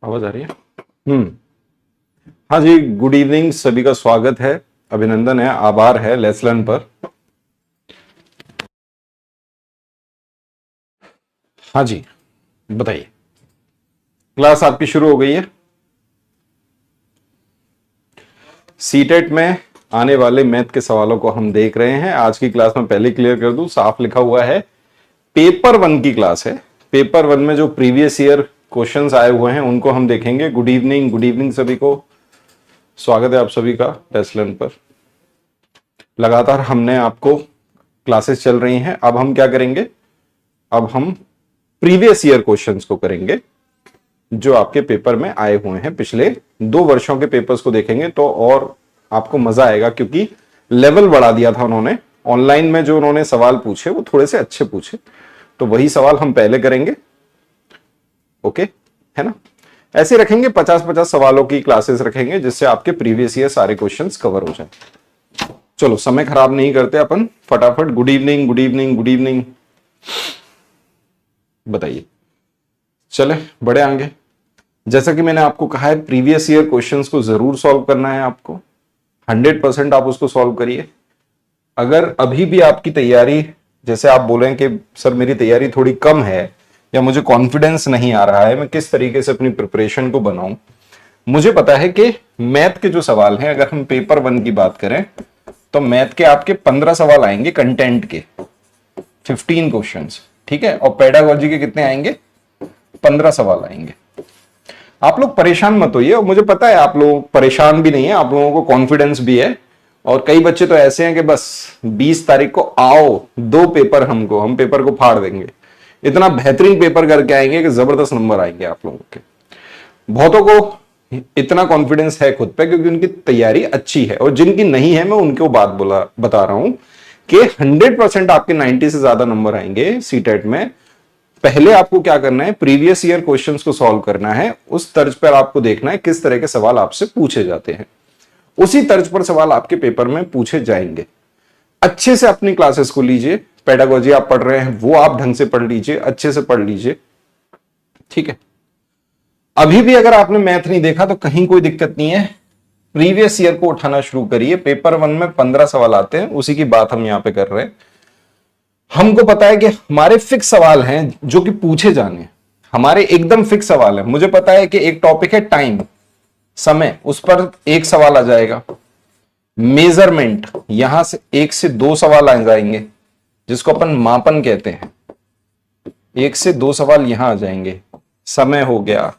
आवाज आ रही है? हाँ जी, गुड इवनिंग, सभी का स्वागत है, अभिनंदन है, आभार है लेट्स लर्न पर। हाँ जी, बताइए। क्लास आपकी शुरू हो गई है। सीटेट में आने वाले मैथ के सवालों को हम देख रहे हैं। आज की क्लास में पहले क्लियर कर दूं, साफ लिखा हुआ है पेपर 1 की क्लास है। पेपर 1 में जो प्रीवियस ईयर क्वेश्चंस आए हुए हैं उनको हम देखेंगे। गुड इवनिंग सभी को, स्वागत है आप सभी का टेस्ट लर्न पर। लगातार हमने आपको क्लासेस चल रही हैं। अब हम क्या करेंगे, अब हम प्रीवियस ईयर क्वेश्चंस को करेंगे जो आपके पेपर में आए हुए हैं। पिछले 2 वर्षों के पेपर्स को देखेंगे तो और आपको मजा आएगा, क्योंकि लेवल बढ़ा दिया था उन्होंने। ऑनलाइन में जो उन्होंने सवाल पूछे वो थोड़े से अच्छे पूछे, तो वही सवाल हम पहले करेंगे। ओके, है ना? ऐसे रखेंगे 50-50 सवालों की क्लासेस रखेंगे, जिससे आपके प्रीवियस ईयर सारे क्वेश्चंस कवर हो जाए। चलो समय खराब नहीं करते अपन, फटाफट गुड इवनिंग बताइए। चले बड़े आगे। जैसा कि मैंने आपको कहा है, प्रीवियस ईयर क्वेश्चंस को जरूर सॉल्व करना है आपको। 100% आप उसको सॉल्व करिए। अगर अभी भी आपकी तैयारी, जैसे आप बोल रहे हैं कि सर मेरी तैयारी थोड़ी कम है या मुझे कॉन्फिडेंस नहीं आ रहा है, मैं किस तरीके से अपनी प्रिपरेशन को बनाऊं, मुझे पता है कि मैथ के जो सवाल हैं, अगर हम पेपर 1 की बात करें तो मैथ के आपके 15 सवाल आएंगे, कंटेंट के 15 क्वेश्चंस, ठीक है। और पेडागोजी के कितने आएंगे? 15 सवाल आएंगे। आप लोग परेशान मत होइए, और मुझे पता है आप लोग परेशान भी नहीं है, आप लोगों को कॉन्फिडेंस भी है। और कई बच्चे तो ऐसे हैं कि बस 20 तारीख को आओ, 2 पेपर हम पेपर को फाड़ देंगे, इतना बेहतरीन पेपर करके आएंगे कि जबरदस्त नंबर आएंगे आप लोगों के। बहुतों को इतना कॉन्फिडेंस है खुद पे क्योंकि उनकी तैयारी अच्छी है, और जिनकी नहीं है मैं उनको बता रहा हूं कि 100% आपके 90 से ज्यादा नंबर आएंगे सीटेट में। पहले आपको क्या करना है, प्रीवियस ईयर क्वेश्चंस को सॉल्व करना है। उस तर्ज पर आपको देखना है किस तरह के सवाल आपसे पूछे जाते हैं, उसी तर्ज पर सवाल आपके पेपर में पूछे जाएंगे। अच्छे से अपनी क्लासेस को लीजिए। पेडागोजी आप पढ़ रहे हैं वो आप ढंग से पढ़ लीजिए, अच्छे से पढ़ लीजिए, ठीक है। अभी भी अगर आपने मैथ नहीं देखा तो कहीं कोई दिक्कत नहीं है, प्रीवियस ईयर को उठाना शुरू करिए। पेपर 1 में 15 सवाल आते हैं, उसी की बात हम यहां पे कर रहे हैं। हमको पता है कि हमारे फिक्स सवाल हैं जो कि पूछे जाने, हमारे एकदम फिक्स सवाल है। मुझे पता है कि एक टॉपिक है टाइम, समय, उस पर एक सवाल आ जाएगा। मेजरमेंट, यहां से 1 से 2 सवाल आ जाएंगे, जिसको अपन मापन कहते हैं। 1 से 2 सवाल यहां आ जाएंगे। समय हो गया,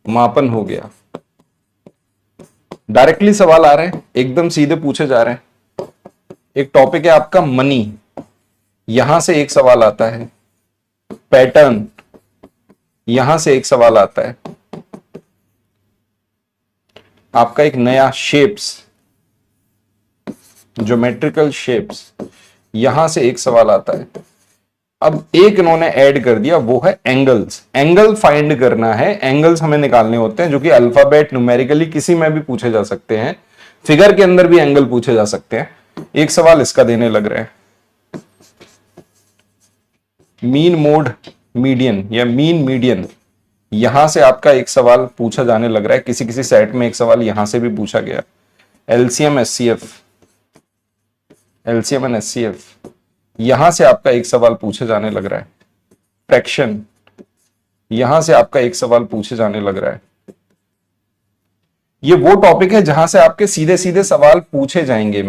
मापन हो गया, डायरेक्टली सवाल आ रहे हैं, एकदम सीधे पूछे जा रहे हैं। एक टॉपिक है आपका मनी, यहां से एक सवाल आता है। पैटर्न, यहां से एक सवाल आता है। आपका एक नया शेप्स, ज्योमेट्रिकल शेप्स, यहां से एक सवाल आता है। अब एक इन्होंने ऐड कर दिया, वो है एंगल्स। एंगल फाइंड करना है, एंगल्स हमें निकालने होते हैं, जो कि अल्फाबेट न्यूमेरिकली किसी में भी पूछे जा सकते हैं, फिगर के अंदर भी एंगल पूछे जा सकते हैं। एक सवाल इसका देने लग रहे हैं। मीन मोड मीडियन या मीन मीडियन, यहां से आपका एक सवाल पूछा जाने लग रहा है। किसी किसी सेट में एक सवाल यहां से भी पूछा गया। एलसीएम एंड एचसीएफ, यहां से आपका एक सवाल पूछे जाने लग रहा है। फ्रैक्शन, यहां से आपका एक सवाल पूछे जाने लग रहा है। ये वो टॉपिक है जहां से आपके सीधे सीधे सवाल पूछे जाएंगे।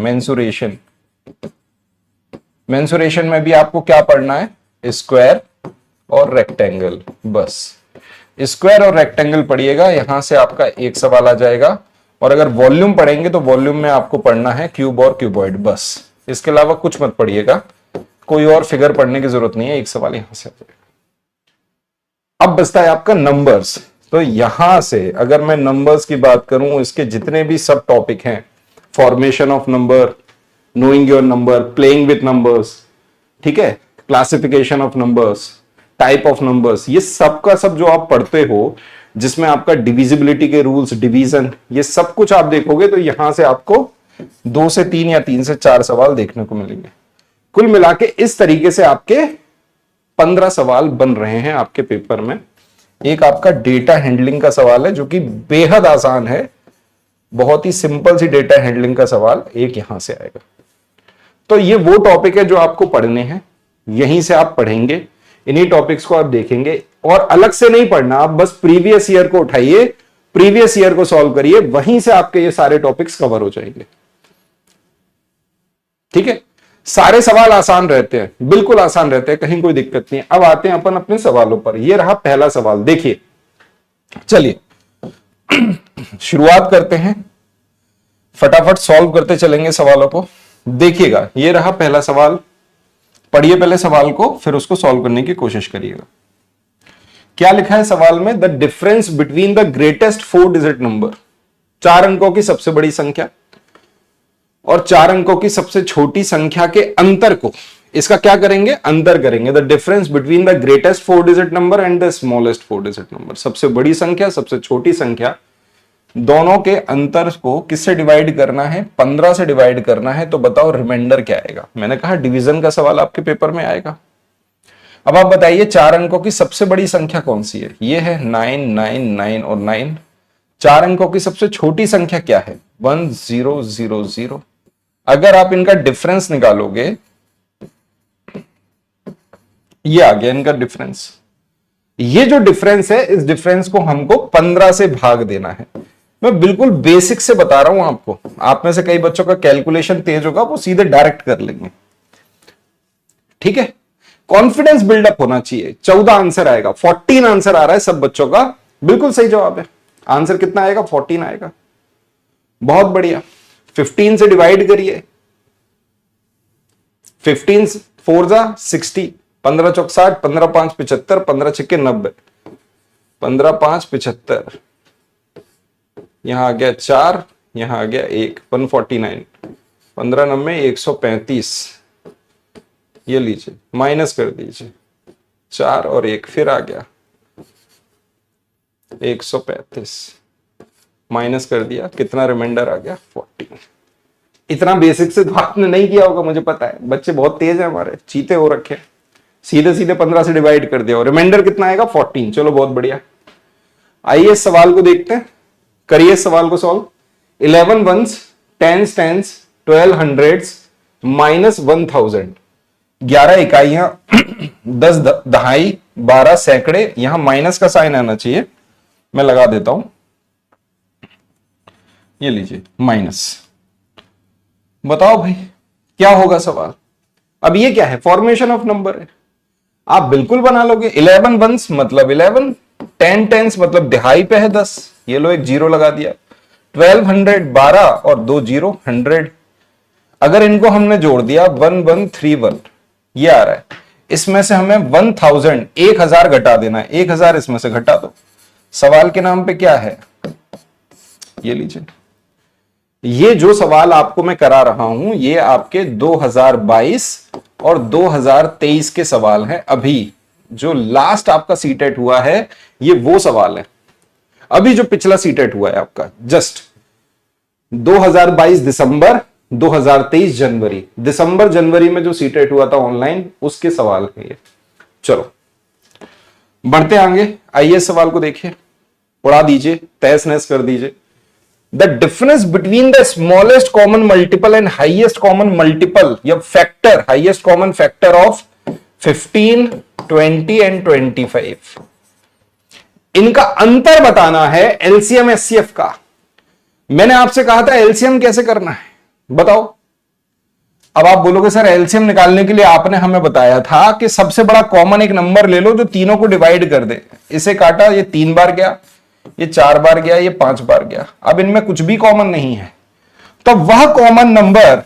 मेंसुरेशन में भी आपको क्या पढ़ना है? स्क्वायर और रेक्टेंगल। बस स्क्वायर और रेक्टेंगल पढ़िएगा, यहां से आपका एक सवाल आ जाएगा। और अगर वॉल्यूम पढ़ेंगे तो वॉल्यूम में आपको पढ़ना है क्यूब और क्यूबॉइड, बस। इसके अलावा कुछ मत पढ़िएगा, कोई और फिगर पढ़ने की जरूरत नहीं है। एक सवाल यहां से आ जाएगा। अब बचता है आपका नंबर्स। तो यहां से अगर मैं नंबर्स की बात करूं, इसके जितने भी सब टॉपिक हैं, formation of number, knowing your number, playing with numbers, ठीक है, classification of numbers, type of numbers, ये सब का सब जो आप पढ़ते हो, जिसमें आपका डिविजिबिलिटी के रूल्स, डिवीजन, ये सब कुछ आप देखोगे तो यहां से आपको 2 से 3 या 3 से 4 सवाल देखने को मिलेंगे। कुल मिला के इस तरीके से आपके 15 सवाल बन रहे हैं आपके पेपर में। एक आपका डेटा हैंडलिंग का सवाल है जो कि बेहद आसान है, बहुत ही सिंपल सी डेटा हैंडलिंग का सवाल एक यहां से आएगा। तो ये वो टॉपिक है जो आपको पढ़ने हैं, यहीं से आप पढ़ेंगे, इन्हीं टॉपिक्स को आप देखेंगे और अलग से नहीं पढ़ना, आप बस प्रीवियस ईयर को उठाइए, प्रीवियस ईयर को सॉल्व करिए, वहीं से आपके ये सारे टॉपिक्स कवर हो जाएंगे। ठीक है, सारे सवाल आसान रहते हैं, बिल्कुल आसान रहते हैं, कहीं कोई दिक्कत नहीं है। अब आते हैं अपन अपने सवालों पर। ये रहा पहला सवाल, देखिए, चलिए शुरुआत करते हैं, फटाफट सॉल्व करते चलेंगे सवालों को। देखिएगा, ये रहा पहला सवाल, पढ़िए पहले सवाल को, फिर उसको सॉल्व करने की कोशिश करिएगा। क्या लिखा है सवाल में? The difference between the greatest 4 digit number, 4 अंकों की सबसे बड़ी संख्या और 4 अंकों की सबसे छोटी संख्या के अंतर को, इसका क्या करेंगे? अंतर करेंगे। The difference between the greatest 4 digit number and the smallest 4 digit number, सबसे बड़ी संख्या, सबसे छोटी संख्या, दोनों के अंतर को किससे डिवाइड करना है? 15 से डिवाइड करना है। तो बताओ रिमाइंडर क्या आएगा? मैंने कहा डिवीजन का सवाल आपके पेपर में आएगा। अब आप बताइए 4 अंकों की सबसे बड़ी संख्या कौन सी है? ये है 9, 9, 9 और 9। 4 अंकों की सबसे छोटी संख्या क्या है? 1, 0, 0, 0। अगर आप इनका डिफरेंस निकालोगे, ये आ गया इनका डिफरेंस। ये जो डिफरेंस है, इस डिफरेंस को हमको 15 से भाग देना है। मैं बिल्कुल बेसिक से बता रहा हूं आपको, आप में से कई बच्चों का कैलकुलेशन तेज होगा, वो सीधे डायरेक्ट कर लेंगे। ठीक है, कॉन्फिडेंस बिल्डअप होना चाहिए। 14 आंसर आएगा, 14 आंसर आ रहा है सब बच्चों का, बिल्कुल सही जवाब है। आंसर कितना आएगा? 14 आएगा। बहुत बढ़िया। 15 से डिवाइड करिए, 15 4 जा 60, 15 चौक 60, 15 5 75, 15 छक्के 90, 15 5 75, यहां आ गया 4, यहां आ गया 1, 149, 15 9 135। ये लीजिए, माइनस कर दीजिए, 4 और 1, फिर आ गया 135, माइनस कर दिया, कितना रिमाइंडर आ गया? 14। इतना बेसिक से तो आपने नहीं किया होगा, मुझे पता है, बच्चे बहुत तेज हैं हमारे, चीते हो रखे, सीधे सीधे 15 से डिवाइड कर दिया और रिमाइंडर कितना आएगा? 14। चलो बहुत बढ़िया। आइए इस सवाल को देखते हैं, करिए इस सवाल को solve. 11 ones, 10s tens, 12 hundreds, minus 1000, 11 इकाइयां, 10 दहाई, 12 सैकड़े, यहां माइनस का साइन आना चाहिए, मैं लगा देता हूं, ये लीजिए माइनस। बताओ भाई क्या होगा सवाल? अब ये क्या है? फॉर्मेशन ऑफ नंबर है, आप बिल्कुल बना लोगे। 11 वंस मतलब 11, 10 टेंस मतलब दिहाई पे है 10, ये लो एक 0 लगा दिया, 1200 12 और 2 0 100। अगर इनको हमने जोड़ दिया 1131, ये आ रहा है, इसमें से हमें 1000 1000 घटा देना है, 1000 इसमें से घटा दो। सवाल के नाम पे क्या है? ये लीजिए, ये जो सवाल आपको मैं करा रहा हूं, ये आपके 2022 और 2023 के सवाल हैं। अभी जो लास्ट आपका सीटेट हुआ है, ये वो सवाल है। अभी जो पिछला सीटेट हुआ है आपका, जस्ट 2022 दिसंबर, 2023 जनवरी, दिसंबर जनवरी में जो सीटेट हुआ था ऑनलाइन, उसके सवाल है ये। चलो बढ़ते आगे, आइए सवाल को देखिए, उड़ा दीजिए, तहस नहस कर दीजिए। The difference between the smallest common multiple and highest common multiple या factor, highest common factor of 15, 20 and 25, इनका अंतर बताना है एलसीएम एचसीएफ का। मैंने आपसे कहा था एलसीएम कैसे करना है, बताओ। अब आप बोलोगे सर एलसीएम निकालने के लिए आपने हमें बताया था कि सबसे बड़ा कॉमन एक नंबर ले लो जो तीनों को डिवाइड कर दे। इसे काटा, ये 3 बार गया, ये 4 बार गया, ये 5 बार गया। अब इनमें कुछ भी कॉमन नहीं है, तो वह कॉमन नंबर,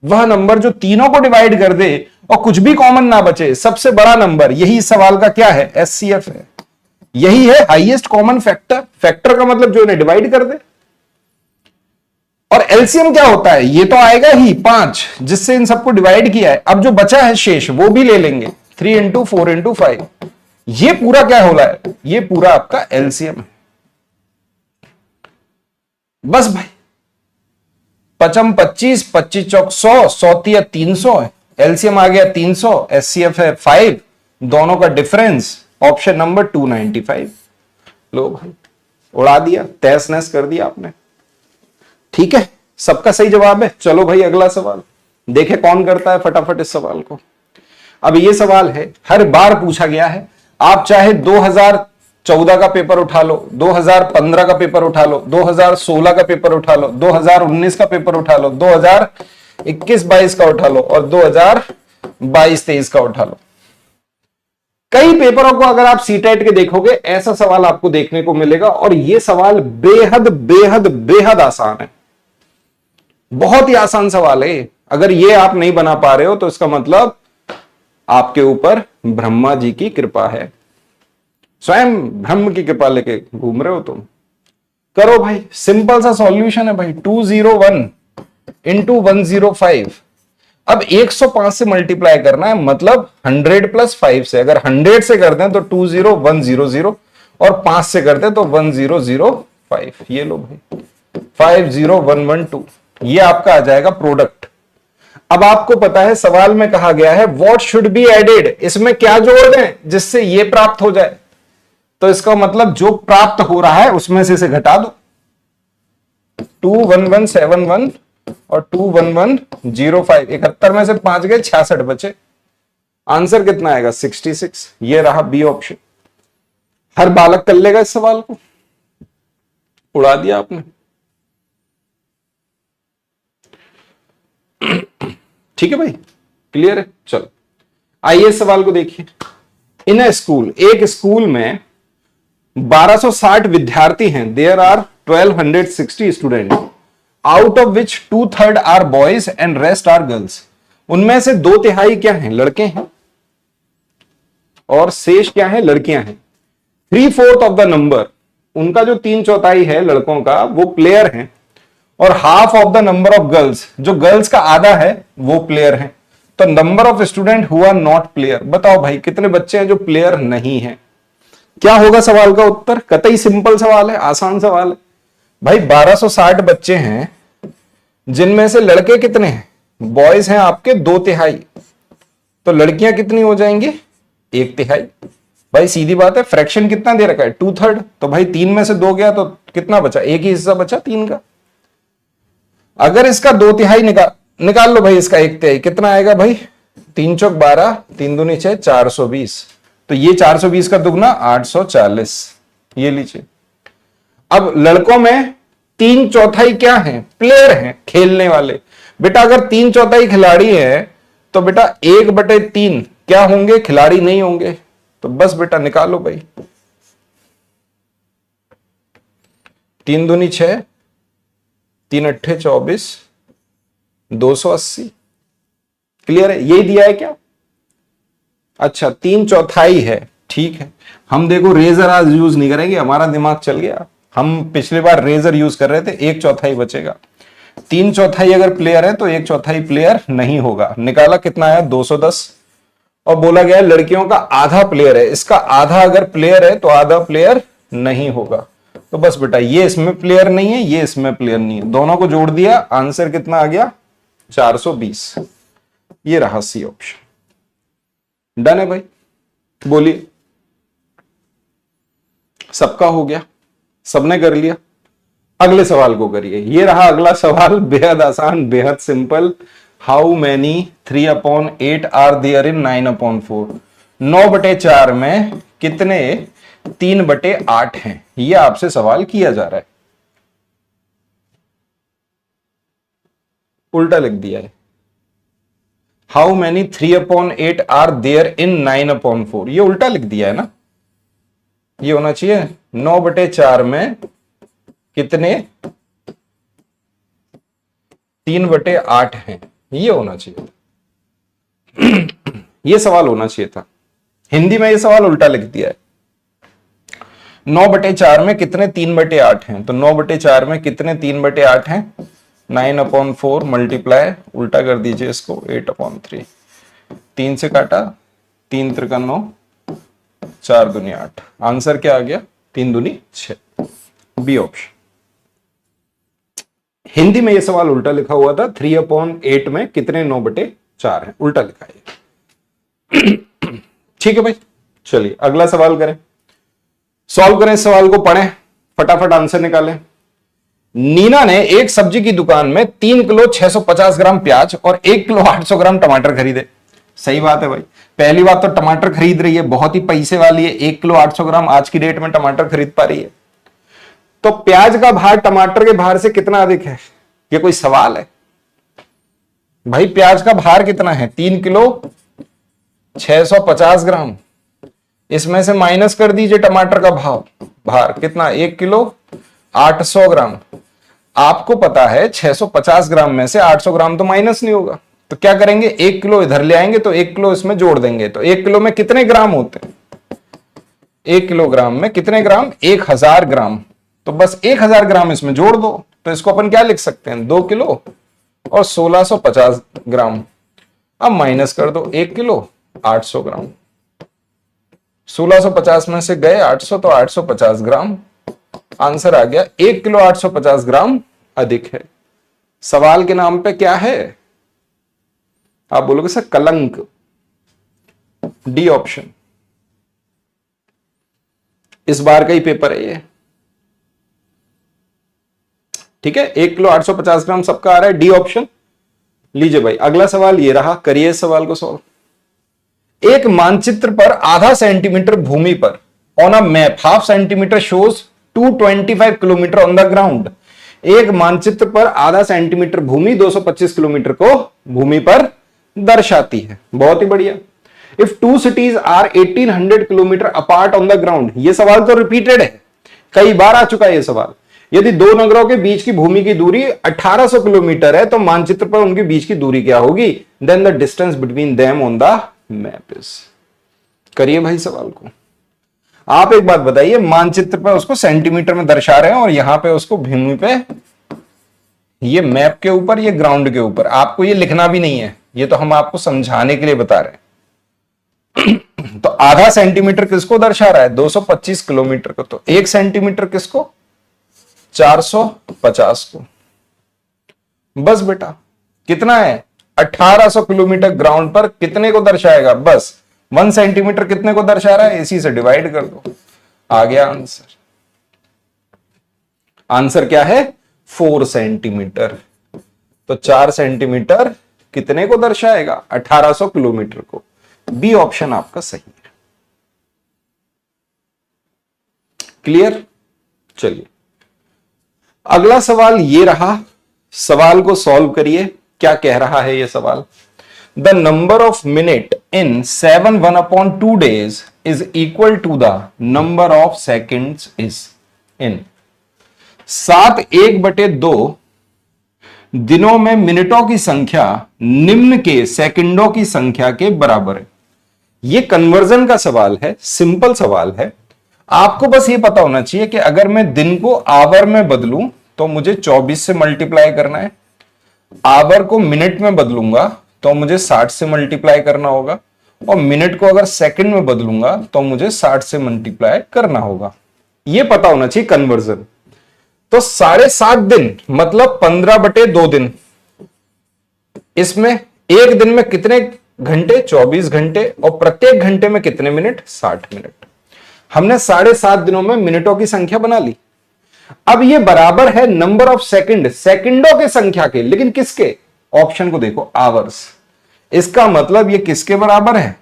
वह नंबर जो तीनों को डिवाइड कर दे और कुछ भी कॉमन ना बचे, सबसे बड़ा नंबर, यही सवाल का क्या है? एचसीएफ है। यही है हाईएस्ट कॉमन फैक्टर। फैक्टर का मतलब जो इन्हें डिवाइड कर दे। और एलसीएम क्या होता है? ये तो आएगा ही 5, जिससे इन सबको डिवाइड किया है। अब जो बचा है शेष, वो भी ले लेंगे, 3 into 4 into 5। ये पूरा क्या हो रहा है? ये पूरा आपका एलसीएम है। बस भाई, 55 25, 25 चौक 100, 100 300 है, एलसीएम आ गया 300, एचसीएफ है 5, दोनों का डिफरेंस ऑप्शन नंबर 295। लो भाई, उड़ा दिया, तहस नहस कर दिया आपने। ठीक है, सबका सही जवाब है। चलो भाई अगला सवाल देखे कौन करता है फटाफट इस सवाल को। अब ये सवाल है, हर बार पूछा गया है, आप चाहे 2014 का पेपर उठा लो, 2015 का पेपर उठा लो, 2016 का पेपर उठा लो, 2019 का पेपर उठा लो, 2021-22 का उठा लो और 2022-23 का उठा लो। कई पेपरों को अगर आप सीटेट के देखोगे ऐसा सवाल आपको देखने को मिलेगा, और यह सवाल बेहद बेहद बेहद आसान है, बहुत ही आसान सवाल है। अगर ये आप नहीं बना पा रहे हो तो इसका मतलब आपके ऊपर ब्रह्मा जी की कृपा है, स्वयं ब्रह्म की कृपा लेके घूम रहे हो तुम। करो भाई, सिंपल सा सॉल्यूशन है भाई, 201 इंटू 105। अब 105 से मल्टीप्लाई करना है, मतलब 100 प्लस 5 से। अगर 100 से करते हैं तो 20100 और 5 से करते हैं तो 1005। ये लो भाई 50112, ये आपका आ जाएगा प्रोडक्ट। अब आपको पता है सवाल में कहा गया है व्हाट शुड बी एडेड, इसमें क्या जोड़ दें जिससे ये प्राप्त हो जाए। तो इसका मतलब जो प्राप्त हो रहा है उसमें से इसे घटा दो। 21171 और 21105, 71 में से 5 गए, 66 बचे। आंसर कितना आएगा? 66। ये रहा बी ऑप्शन। हर बालक कर लेगा इस सवाल को, उड़ा दिया आपने। ठीक है भाई, क्लियर है। चलो आइए इस सवाल को देखिए। इन अ स्कूल, एक स्कूल में 1260 विद्यार्थी हैं। There are 1260 student, out of which 2/3 are boys and rest are girls. उनमें से 2/3 क्या हैं? लड़के हैं और शेष क्या है? लड़कियां हैं। 3/4 ऑफ द नंबर, उनका जो 3/4 है लड़कों का वो प्लेयर हैं, और half of the number of girls, जो गर्ल्स का आधा है वो प्लेयर हैं। तो number of student who are not player. बताओ भाई कितने बच्चे हैं जो प्लेयर नहीं है? क्या होगा सवाल का उत्तर? कतई सिंपल सवाल है, आसान सवाल है भाई। 1260 बच्चे हैं जिनमें से लड़के कितने हैं? बॉयज हैं आपके 2/3, तो लड़कियां कितनी हो जाएंगी? 1/3। भाई सीधी बात है, फ्रैक्शन कितना दे रखा है? 2/3। तो भाई 3 में से 2 गया तो कितना बचा? एक ही हिस्सा बचा 3 का। अगर इसका 2/3 निकाल लो भाई, इसका 1/3 कितना आएगा भाई? 3 चौक 12, 3 दूनी 6, 420। तो ये 420 का दुगना 840। ये लीजिए। अब लड़कों में 3/4 क्या है? प्लेयर हैं, खेलने वाले। बेटा अगर 3/4 खिलाड़ी है तो बेटा 1/3 क्या होंगे? खिलाड़ी नहीं होंगे। तो बस बेटा निकालो भाई, 3 दूनी 6, 3 अट्ठे 24, 280। क्लियर है? यही दिया है क्या? अच्छा 3/4 है, ठीक है। हम देखो रेजर आज यूज नहीं करेंगे, हमारा दिमाग चल गया। हम पिछली बार रेजर यूज कर रहे थे, 1/4 बचेगा। 3/4 अगर प्लेयर है तो 1/4 प्लेयर नहीं होगा। निकाला कितना आया? 210। और बोला गया लड़कियों का आधा प्लेयर है, इसका आधा अगर प्लेयर है तो आधा प्लेयर नहीं होगा। तो बस बेटा ये इसमें प्लेयर नहीं है, ये इसमें प्लेयर नहीं है, दोनों को जोड़ दिया, आंसर कितना आ गया? 420। ये रहा सी ऑप्शन। डन है भाई, बोलिए। सबका हो गया, सबने कर लिया। अगले सवाल को करिए। ये रहा अगला सवाल, बेहद आसान, बेहद simple. How many 3/8 are there in 9/4? 9/4 में कितने 3/8 हैं? ये आपसे सवाल किया जा रहा है। उल्टा लिख दिया है। How many 3/8 are there in 9/4? ये उल्टा लिख दिया है ना, ये होना चाहिए 9/4 में कितने 3/8 हैं, ये होना चाहिए। ये सवाल होना चाहिए था। हिंदी में ये सवाल उल्टा लिख दिया है। 9/4 में कितने 3/8 हैं? तो 9/4 में कितने 3/8 हैं? 9/4 मल्टीप्लाई, उल्टा कर दीजिए इसको, 8/3। 3 से काटा, 3 त्रिका 9, 4 दूनी 8। आंसर क्या आ गया? 3 दूनी 6। B option. हिंदी में यह सवाल उल्टा लिखा हुआ था। 3/8 में कितने 9/4 है, उल्टा लिखा है। ठीक है भाई, चलिए अगला सवाल करें, सॉल्व करें इस सवाल को, पढ़ें, फटाफट आंसर निकालें। नीना ने एक सब्जी की दुकान में 3 किलो 650 ग्राम प्याज और 1 किलो 800 ग्राम टमाटर खरीदे। सही बात है भाई, पहली बात तो टमाटर खरीद रही है, बहुत ही पैसे वाली है, 1 किलो 800 ग्राम आज की डेट में टमाटर खरीद पा रही है। तो प्याज का भार टमाटर के भार से कितना अधिक है, ये कोई सवाल है भाई? प्याज का भार कितना है? 3 किलो 650 ग्राम, इसमें से माइनस कर दीजिए टमाटर का भार कितना, 1 किलो 800 ग्राम। आपको पता है 650 ग्राम में से 800 ग्राम तो माइनस नहीं होगा, तो क्या करेंगे, 1 किलो इधर ले आएंगे तो 1 किलो इसमें जोड़ देंगे। तो 1 किलो में कितने ग्राम होते हैं? 1 किलोग्राम में कितने ग्राम? 1000 ग्राम। तो बस 1000 ग्राम इसमें जोड़ दो, तो इसको अपन क्या लिख सकते हैं, 2 किलो और 1650 ग्राम। अब माइनस कर दो, 1 किलो 800 ग्राम, 1650 में से गए 800 तो 850 ग्राम। आंसर आ गया 1 किलो 850 ग्राम अधिक है। सवाल के नाम पे क्या है? आप बोलोगे सर कलंक, डी ऑप्शन। इस बार का ही पेपर है ये, ठीक है। 1 किलो 850 ग्राम सबका आ रहा है, डी ऑप्शन। लीजिए भाई अगला सवाल ये रहा, करिए इस सवाल को सॉल्व। एक मानचित्र पर आधा सेंटीमीटर भूमि पर, on a map half centimetre shows 225 kilometre on the ground. एक मानचित्र पर आधा सेंटीमीटर भूमि 225 किलोमीटर को भूमि पर दर्शाती है। बहुत ही बढ़िया। If two cities are 1800 kilometre apart on the ground, ये सवाल तो रिपीटेड है, कई बार आ चुका है ये सवाल। यदि दो नगरों के बीच की भूमि की दूरी 1800 किलोमीटर है तो मानचित्र पर उनके बीच की दूरी क्या होगी? Then the distance between them on the map is. करिए भाई सवाल को। आप एक बात बताइए, मानचित्र पर उसको सेंटीमीटर में दर्शा रहे हैं और यहां पे उसको भूमि पे, ये मैप के ऊपर, ये ग्राउंड के ऊपर। आपको ये लिखना भी नहीं है, ये तो हम आपको समझाने के लिए बता रहे हैं। तो आधा सेंटीमीटर किसको दर्शा रहा है? 225 किलोमीटर को। तो 1 सेंटीमीटर किसको? 450 को। बस बेटा कितना है? 1800 किलोमीटर ग्राउंड पर कितने को दर्शाएगा? बस 1 सेंटीमीटर कितने को दर्शा रहा है? इसी से डिवाइड कर दो, आ गया आंसर। आंसर क्या है? 4 सेंटीमीटर। तो 4 सेंटीमीटर कितने को दर्शाएगा? 1800 किलोमीटर को। बी ऑप्शन आपका सही है। क्लियर? चलिए अगला सवाल ये रहा, सवाल को सॉल्व करिए। क्या कह रहा है ये सवाल? The number of minute in 7 1/2 days is equal to the number of seconds is in 7 1/2 दिनों में मिनटों की संख्या निम्न के सेकंडों की संख्या के बराबर है। यह कन्वर्जन का सवाल है, सिंपल सवाल है। आपको बस ये पता होना चाहिए कि अगर मैं दिन को आवर में बदलूं तो मुझे 24 से मल्टीप्लाई करना है, आवर को मिनट में बदलूंगा तो मुझे 60 से मल्टीप्लाई करना होगा, और मिनट को अगर सेकंड में बदलूंगा तो मुझे 60 से मल्टीप्लाई करना होगा। यह पता होना चाहिए कन्वर्जन। तो 7.5 दिन मतलब 15/2 दिन। इसमें एक दिन में कितने घंटे? 24 घंटे। और प्रत्येक घंटे में कितने मिनट? 60 मिनट। हमने 7.5 दिनों में मिनटों की संख्या बना ली। अब ये बराबर है नंबर ऑफ सेकंड, सेकंडों की संख्या के, लेकिन किसके? ऑप्शन को देखो, आवर्स। इसका मतलब ये किसके बराबर है?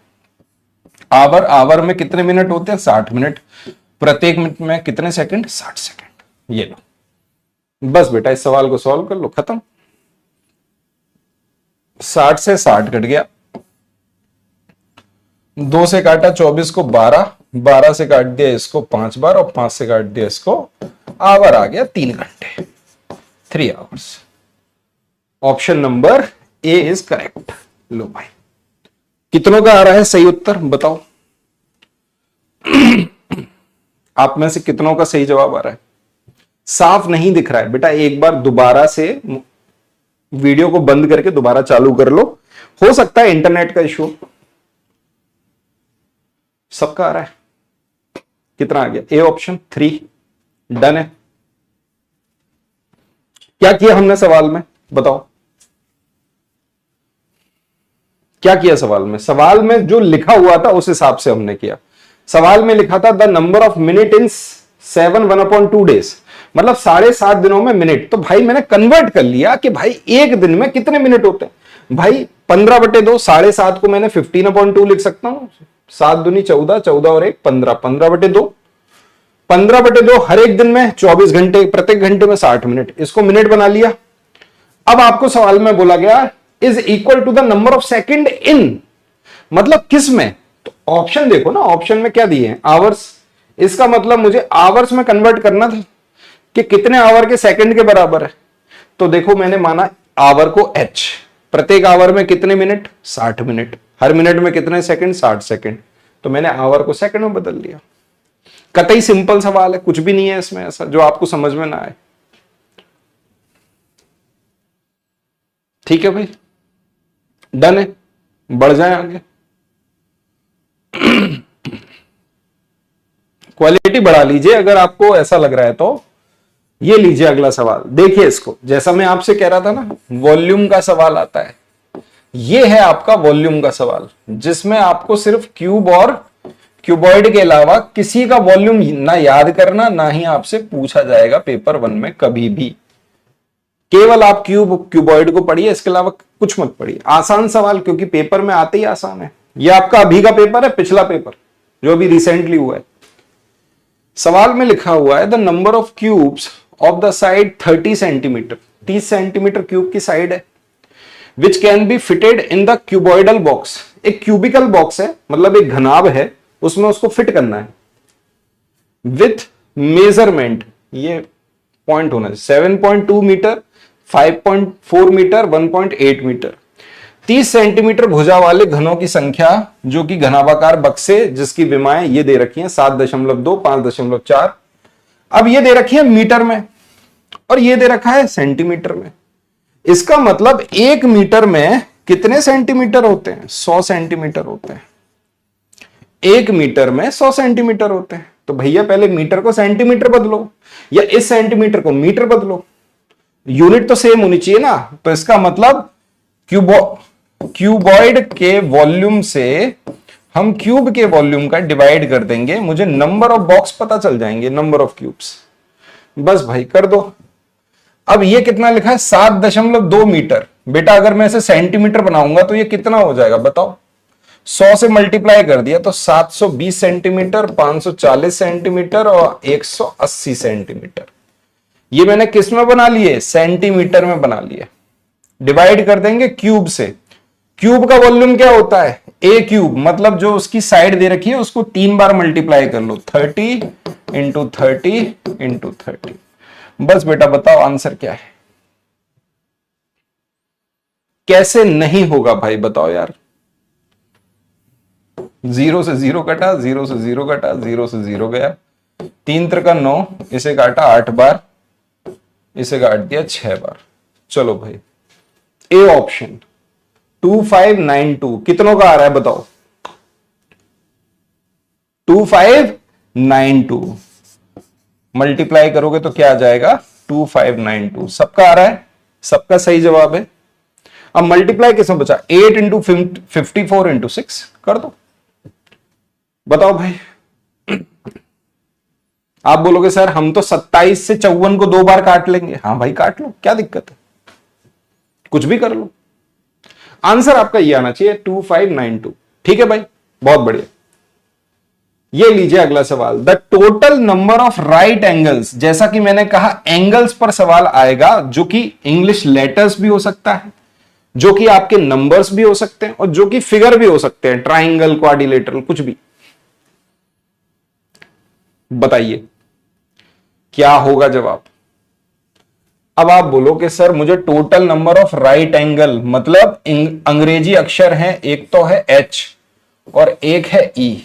आवर में कितने मिनट होते हैं? 60 मिनट। प्रत्येक मिनट में कितने सेकंड? 60 सेकंड। ये लो, बस बेटा इस सवाल को सॉल्व कर लो, खत्म। 60 से 60 कट गया, 2 से काटा 24 को 12, 12 से काट दिया इसको 5 बार, और 5 से काट दिया इसको, आवर आ गया 3 घंटे, 3 hours. Option number A is correct. लो भाई, कितनों का आ रहा है सही उत्तर बताओ? आप में से कितनों का सही जवाब आ रहा है? साफ नहीं दिख रहा है बेटा, एक बार दोबारा से वीडियो को बंद करके दोबारा चालू कर लो, हो सकता है इंटरनेट का इशू। सबका आ रहा है? कितना आ गया? ए ऑप्शन 3 डन है। क्या किया हमने सवाल में बताओ? क्या किया सवाल में? सवाल में जो लिखा हुआ था उस हिसाब से हमने किया। सवाल में लिखा था the number of minute in 7 1/2 days, मतलब 7.5 दिनों में मिनट। तो भाई मैंने कन्वर्ट कर लिया कि भाई एक दिन में कितने मिनट होते हैं। भाई 15/2, 7.5 को मैंने 15/2 लिख सकता हूं। 7 दूनी 14, 14 और 1 15, 15/2, 15/2 हर एक दिन में 24 घंटे, प्रत्येक घंटे में 60 मिनट, इसको मिनट बना लिया। अब आपको सवाल में बोला गया is equal to the number of second in, मतलब किस में। तो ऑप्शन देखो ना, ऑप्शन में क्या दिए हैं, आवर्स। इसका मतलब मुझे आवर्स में कन्वर्ट करना था कि कितने आवर के सेकंड के बराबर है। तो देखो मैंने माना आवर को h, प्रत्येक आवर में कितने मिनट, 60 मिनट, हर मिनट में कितने सेकंड, 60 सेकंड। तो मैंने आवर को सेकंड में बदल दिया। कतई सिंपल सवाल है, कुछ भी नहीं है इसमें ऐसा जो आपको समझ में ना आए। ठीक है भाई, डन है, बढ़ जाए आगे। क्वालिटी बढ़ा लीजिए अगर आपको ऐसा लग रहा है तो। ये लीजिए अगला सवाल, देखिए इसको, जैसा मैं आपसे कह रहा था ना, वॉल्यूम का सवाल आता है। ये है आपका वॉल्यूम का सवाल, जिसमें आपको सिर्फ क्यूब और क्यूबॉइड के अलावा किसी का वॉल्यूम ना याद करना, ना ही आपसे पूछा जाएगा पेपर 1 में कभी भी। केवल आप क्यूब क्यूबॉइड को पढ़िए, इसके अलावा कुछ मत पढ़िए। आसान सवाल, क्योंकि पेपर में आते ही आसान है। ये आपका अभी का पेपर है, पिछला पेपर जो अभी रिसेंटली हुआ है। सवाल में लिखा हुआ है the number of cubes of the side 30 centimetre, 30 centimetre cube की साइड है, which can be fitted in the cuboidal box. एक क्यूबिकल बॉक्स है, मतलब एक घनाभ है, उसमें उसको फिट करना है। विथ मेजरमेंट, ये पॉइंट होना है, 7.2 मीटर, 5.4 मीटर, 1.8 मीटर। 30 सेंटीमीटर भुजा वाले घनों की संख्या, जो कि घनाभाकार बक्से जिसकी विमाएं ये दे रखी हैं 7.2, 5.4। अब ये दे रखी है मीटर में और ये दे रखा है सेंटीमीटर में। इसका मतलब 1 मीटर में कितने सेंटीमीटर होते हैं, 100 सेंटीमीटर होते हैं। 1 मीटर में 100 सेंटीमीटर होते हैं। तो भैया पहले मीटर को सेंटीमीटर बदलो, या इस सेंटीमीटर को मीटर बदलो, यूनिट तो सेम होनी चाहिए ना। तो इसका मतलब क्यूबॉइड के वॉल्यूम से हम क्यूब के वॉल्यूम का डिवाइड कर देंगे, मुझे नंबर ऑफ बॉक्स पता चल जाएंगे, नंबर ऑफ क्यूब्स। बस भाई कर दो। अब ये कितना लिखा है, 7.2 मीटर। बेटा अगर मैं इसे सेंटीमीटर बनाऊंगा तो ये कितना हो जाएगा बताओ। 100 से मल्टीप्लाई कर दिया तो 720 सेंटीमीटर, 540 सेंटीमीटर और 180 सेंटीमीटर। ये मैंने किस में बना लिए, सेंटीमीटर में बना लिए। डिवाइड कर देंगे क्यूब से। क्यूब का वॉल्यूम क्या होता है, ए क्यूब, मतलब जो उसकी साइड दे रखी है उसको 3 बार मल्टीप्लाई कर लो, 30 इंटू 30 इंटू 30। बस बेटा बताओ आंसर क्या है। कैसे नहीं होगा भाई बताओ यार। 0 से 0 कटा, 0 से 0 कटा, 0 से 0 गया, 3 त्रिका 9, इसे काटा 8 बार, इसे काट दिया 6 बार। चलो भाई, ए ऑप्शन 2592 कितनों का आ रहा है बताओ। 2592 मल्टीप्लाई करोगे तो क्या आ जाएगा, 2592। सबका आ रहा है, सबका सही जवाब है। अब मल्टीप्लाई किसमें बचा, 8 इंटू 54 इंटू 6 कर दो। बताओ भाई। आप बोलोगे सर हम तो 27 से 54 को 2 बार काट लेंगे। हाँ भाई काट लो, क्या दिक्कत है, कुछ भी कर लो। आंसर आपका ये आना चाहिए 2592। ठीक है भाई, बहुत बढ़िया। ये लीजिए अगला सवाल, the total number of right angles. जैसा कि मैंने कहा एंगल्स पर सवाल आएगा, जो कि इंग्लिश लेटर्स भी हो सकता है, जो कि आपके नंबर्स भी हो सकते हैं, और जो कि फिगर भी हो सकते हैं, ट्राइंगल, क्वाड्रिलेटरल, कुछ भी। बताइए क्या होगा जवाब। अब आप बोलो कि सर मुझे total number of right angle, मतलब अंग्रेजी अक्षर है, एक तो है H और एक है E,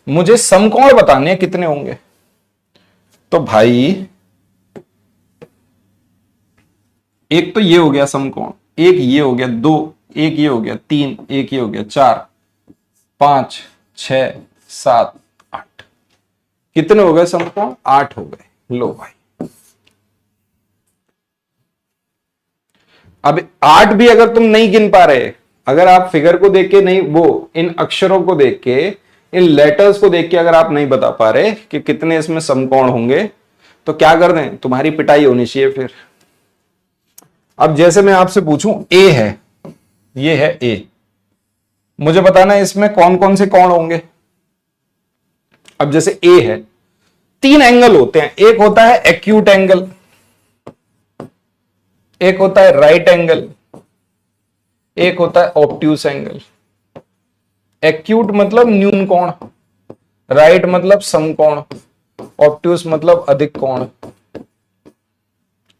मुझे समकोण बताने हैं कितने होंगे। तो भाई एक तो ये हो गया समकोण, एक ये हो गया 2, एक ये हो गया 3, एक ये हो गया 4, 5, 6, 7, 8। कितने हो गए समकोण, 8 हो गए। लो भाई, अब 8 भी अगर तुम नहीं गिन पा रहे, अगर आप फिगर को देख के नहीं, वो इन अक्षरों को देख के इन लेटर्स को देख के अगर आप नहीं बता पा रहे कि कितने इसमें समकोण होंगे तो क्या कर दें, तुम्हारी पिटाई होनी चाहिए फिर। अब जैसे मैं आपसे पूछूं ए है, ये है ए, मुझे बताना है इसमें कौन कौन से कोण होंगे। अब जैसे ए है, तीन एंगल होते हैं, एक होता है एक्यूट एंगल, एक होता है राइट एंगल, एक होता है ऑब्ट्यूस एंगल। एक्यूट मतलब न्यून कोण, राइट मतलब समकोण, ऑब्ट्यूस मतलब अधिक कोण।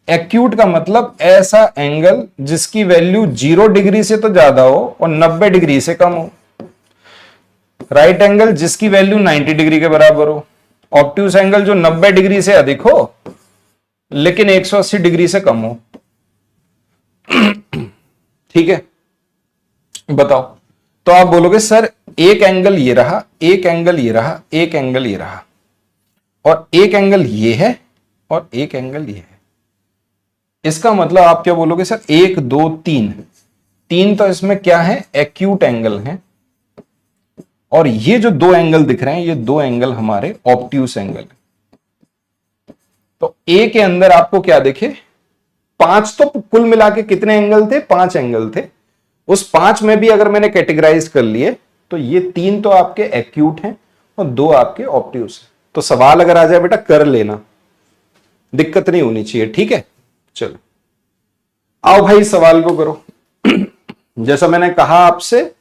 एक्यूट का मतलब ऐसा एंगल जिसकी वैल्यू 0 डिग्री से तो ज्यादा हो और 90 डिग्री से कम हो। राइट एंगल जिसकी वैल्यू 90 डिग्री के बराबर हो। ऑब्ट्यूस एंगल जो 90 डिग्री से अधिक हो लेकिन 180 डिग्री से कम हो। ठीक है, बताओ। तो आप बोलोगे सर एक एंगल ये रहा, एक एंगल ये रहा, एक एंगल ये रहा, और एक एंगल ये है और एक एंगल ये है। इसका मतलब आप क्या बोलोगे सर, 1 2 3, तीन तो इसमें क्या है, एक्यूट एंगल है, और ये जो दो एंगल दिख रहे हैं ये दो एंगल हमारे ऑब्ट्यूस एंगल है। तो ए के अंदर आपको क्या देखे, 5 तो कुल मिला के कितने एंगल थे, 5 एंगल थे। उस 5 में भी अगर मैंने कैटेगराइज कर लिए तो ये 3 तो आपके एक्यूट हैं और 2 आपके ऑब्ट्यूस हैं। तो सवाल अगर आ जाए बेटा कर लेना, दिक्कत नहीं होनी चाहिए। ठीक है, चलो आओ भाई सवाल को करो। जैसा मैंने कहा आपसे,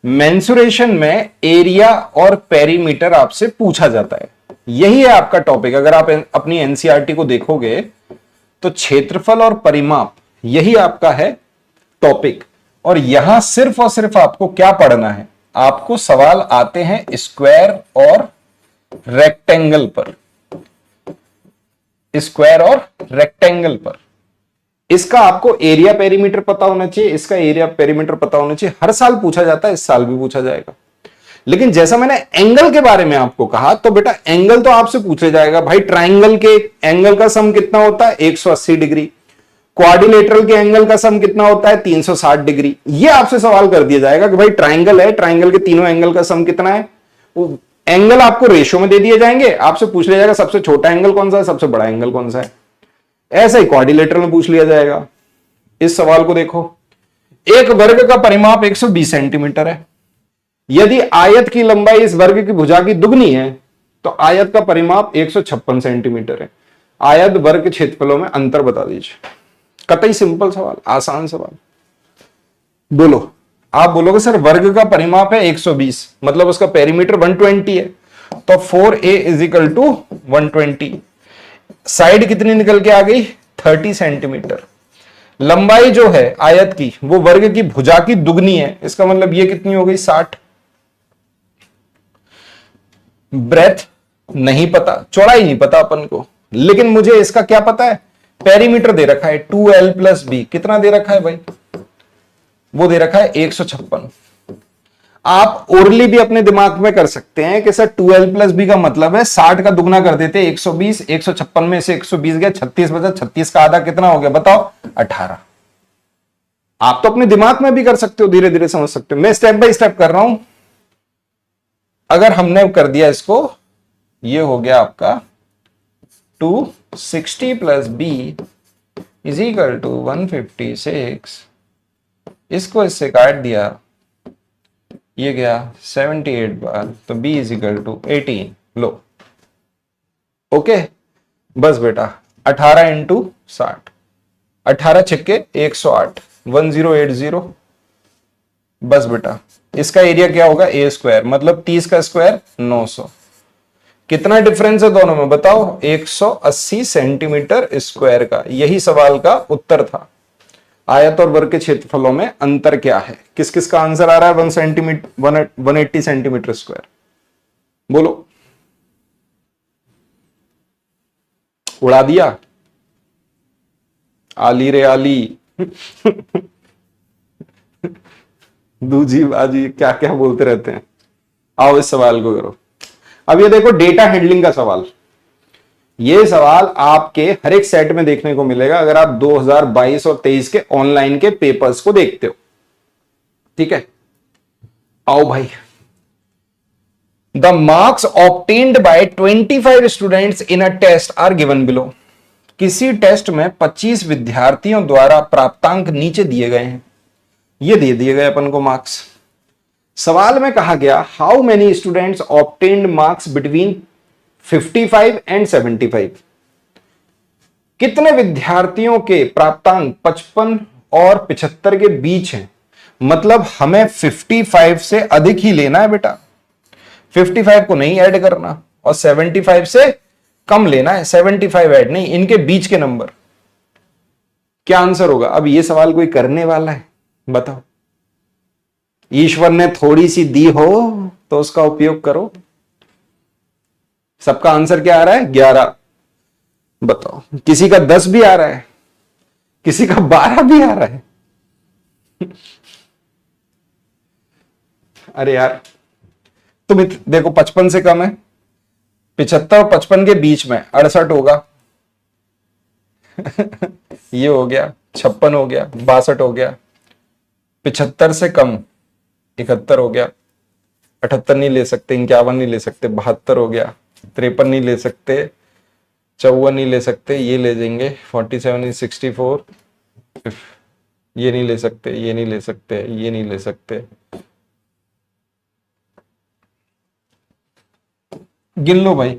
मेंसुरेशन में एरिया और पेरीमीटर आपसे पूछा जाता है, यही है आपका टॉपिक। अगर आप अपनी एनसीईआरटी को देखोगे तो क्षेत्रफल और परिमाप यही आपका है टॉपिक। और यहां सिर्फ और सिर्फ आपको क्या पढ़ना है, आपको सवाल आते हैं स्क्वायर और रेक्टेंगल पर, स्क्वायर और रेक्टेंगल पर। इसका आपको एरिया पेरीमीटर पता होना चाहिए, इसका एरिया पेरीमीटर पता होना चाहिए। हर साल पूछा जाता है, इस साल भी पूछा जाएगा। लेकिन जैसा मैंने एंगल के बारे में आपको कहा, तो बेटा एंगल तो आपसे पूछा जाएगा भाई, ट्राइंगल के एंगल का सम कितना होता है, 180 डिग्री। क्वाड्रिलेटरल के एंगल का सम कितना होता है, 360 डिग्री। ये आपसे सवाल कर दिया जाएगा कि भाई ट्राइंगल है, ट्राइंगल के तीनों एंगल का सम कितना है। वो एंगल आपको रेशियो में दे दिए जाएंगे, आपसे पूछ लिया जाएगा सबसे छोटा एंगल कौन सा है, सबसे बड़ा एंगल कौन सा है। ऐसा ही क्वाड्रिलेटरल में पूछ लिया जाएगा। इस सवाल को देखो, एक वर्ग का परिमाप 120 सेंटीमीटर है। यदि आयत की लंबाई इस वर्ग की भुजा की दुगनी है तो आयत का परिमाप 156 सेंटीमीटर है। आयत वर्ग के क्षेत्रफलों में अंतर बता दीजिए। कतई सिंपल सवाल, आसान सवाल। बोलो, आप बोलोगे सर वर्ग का परिमाप है 120, मतलब उसका पेरीमीटर 120 है, तो 4a is equal to 120। Side कितनी निकल के आ गई, 30 सेंटीमीटर। लंबाई जो है आयत की वो वर्ग की भुजा की दुगनी है, इसका मतलब ये कितनी हो गई, 60। ब्रेथ नहीं पता, चौड़ाई नहीं पता अपन को, लेकिन मुझे इसका क्या पता है, पेरीमीटर दे रखा है 2l + b। कितना दे रखा है भाई, वो दे रखा है 156। आप ओरली भी अपने दिमाग में कर सकते हैं कि सर 2l + b का मतलब है 60 का दुगना कर देते 120, 156 में से 120 गया, 36 बचा, 36 का आधा कितना हो गया बताओ, 18। आप तो अपने दिमाग में भी कर सकते हो, धीरे धीरे समझ सकते हो। मैं स्टेप बाय स्टेप कर रहा हूं। अगर हमने कर दिया इसको, ये हो गया आपका 260 + b इज इक्वल टू 156। इसको इससे काट दिया, ये गया 78 बार, तो b इज इक्वल टू 18। लो ओके, बस बेटा 18 × 60, 18 छक्के 108, 1080। बस बेटा इसका एरिया क्या होगा, a², मतलब 30 का स्क्वायर 900। कितना डिफरेंस है दोनों में बताओ, 180 सेंटीमीटर स्क्वायर का। यही सवाल का उत्तर था। आयत और वर्ग के क्षेत्रफलों में अंतर क्या है। किस किस का आंसर आ रहा है, 180 सेंटीमीटर स्क्वायर। बोलो, उड़ा दिया, आली रे आली। दूजी बाजी क्या क्या बोलते रहते हैं। आओ इस सवाल को करो। अब ये देखो डेटा हैंडलिंग का सवाल। ये सवाल आपके हर एक सेट में देखने को मिलेगा अगर आप 2022 और 23 के ऑनलाइन के पेपर्स को देखते हो। ठीक है, आओ भाई the marks obtained by 25 students in a test are given below. किसी टेस्ट में 25 विद्यार्थियों द्वारा प्राप्तांक नीचे दिए गए हैं, ये दे दिए गए अपन को मार्क्स। सवाल में कहा गया how many students obtained marks between 55 and 75। कितने विद्यार्थियों के प्राप्तांक 55 और 75 के बीच हैं, मतलब हमें 55 से अधिक ही लेना है बेटा, 55 को नहीं ऐड करना और 75 से कम लेना है, 75 ऐड नहीं, इनके बीच के नंबर। क्या आंसर होगा? अब ये सवाल कोई करने वाला है? बताओ। ईश्वर ने थोड़ी सी दी हो तो उसका उपयोग करो। सबका आंसर क्या आ रहा है? 11। बताओ, किसी का 10 भी आ रहा है, किसी का 12 भी आ रहा है। अरे यार, तुम देखो 55 से कम है, 75 और 55 के बीच में 68 होगा। ये हो गया 56 हो गया, 62 हो गया, 75 से कम 71 हो गया, 78 नहीं ले सकते, 51 नहीं ले सकते, 72 हो गया, 53 नहीं ले सकते, 54 नहीं ले सकते, ये ले जाएंगे 47 64, ये नहीं ले सकते, ये नहीं ले सकते, ये नहीं ले सकते। गिन लो भाई,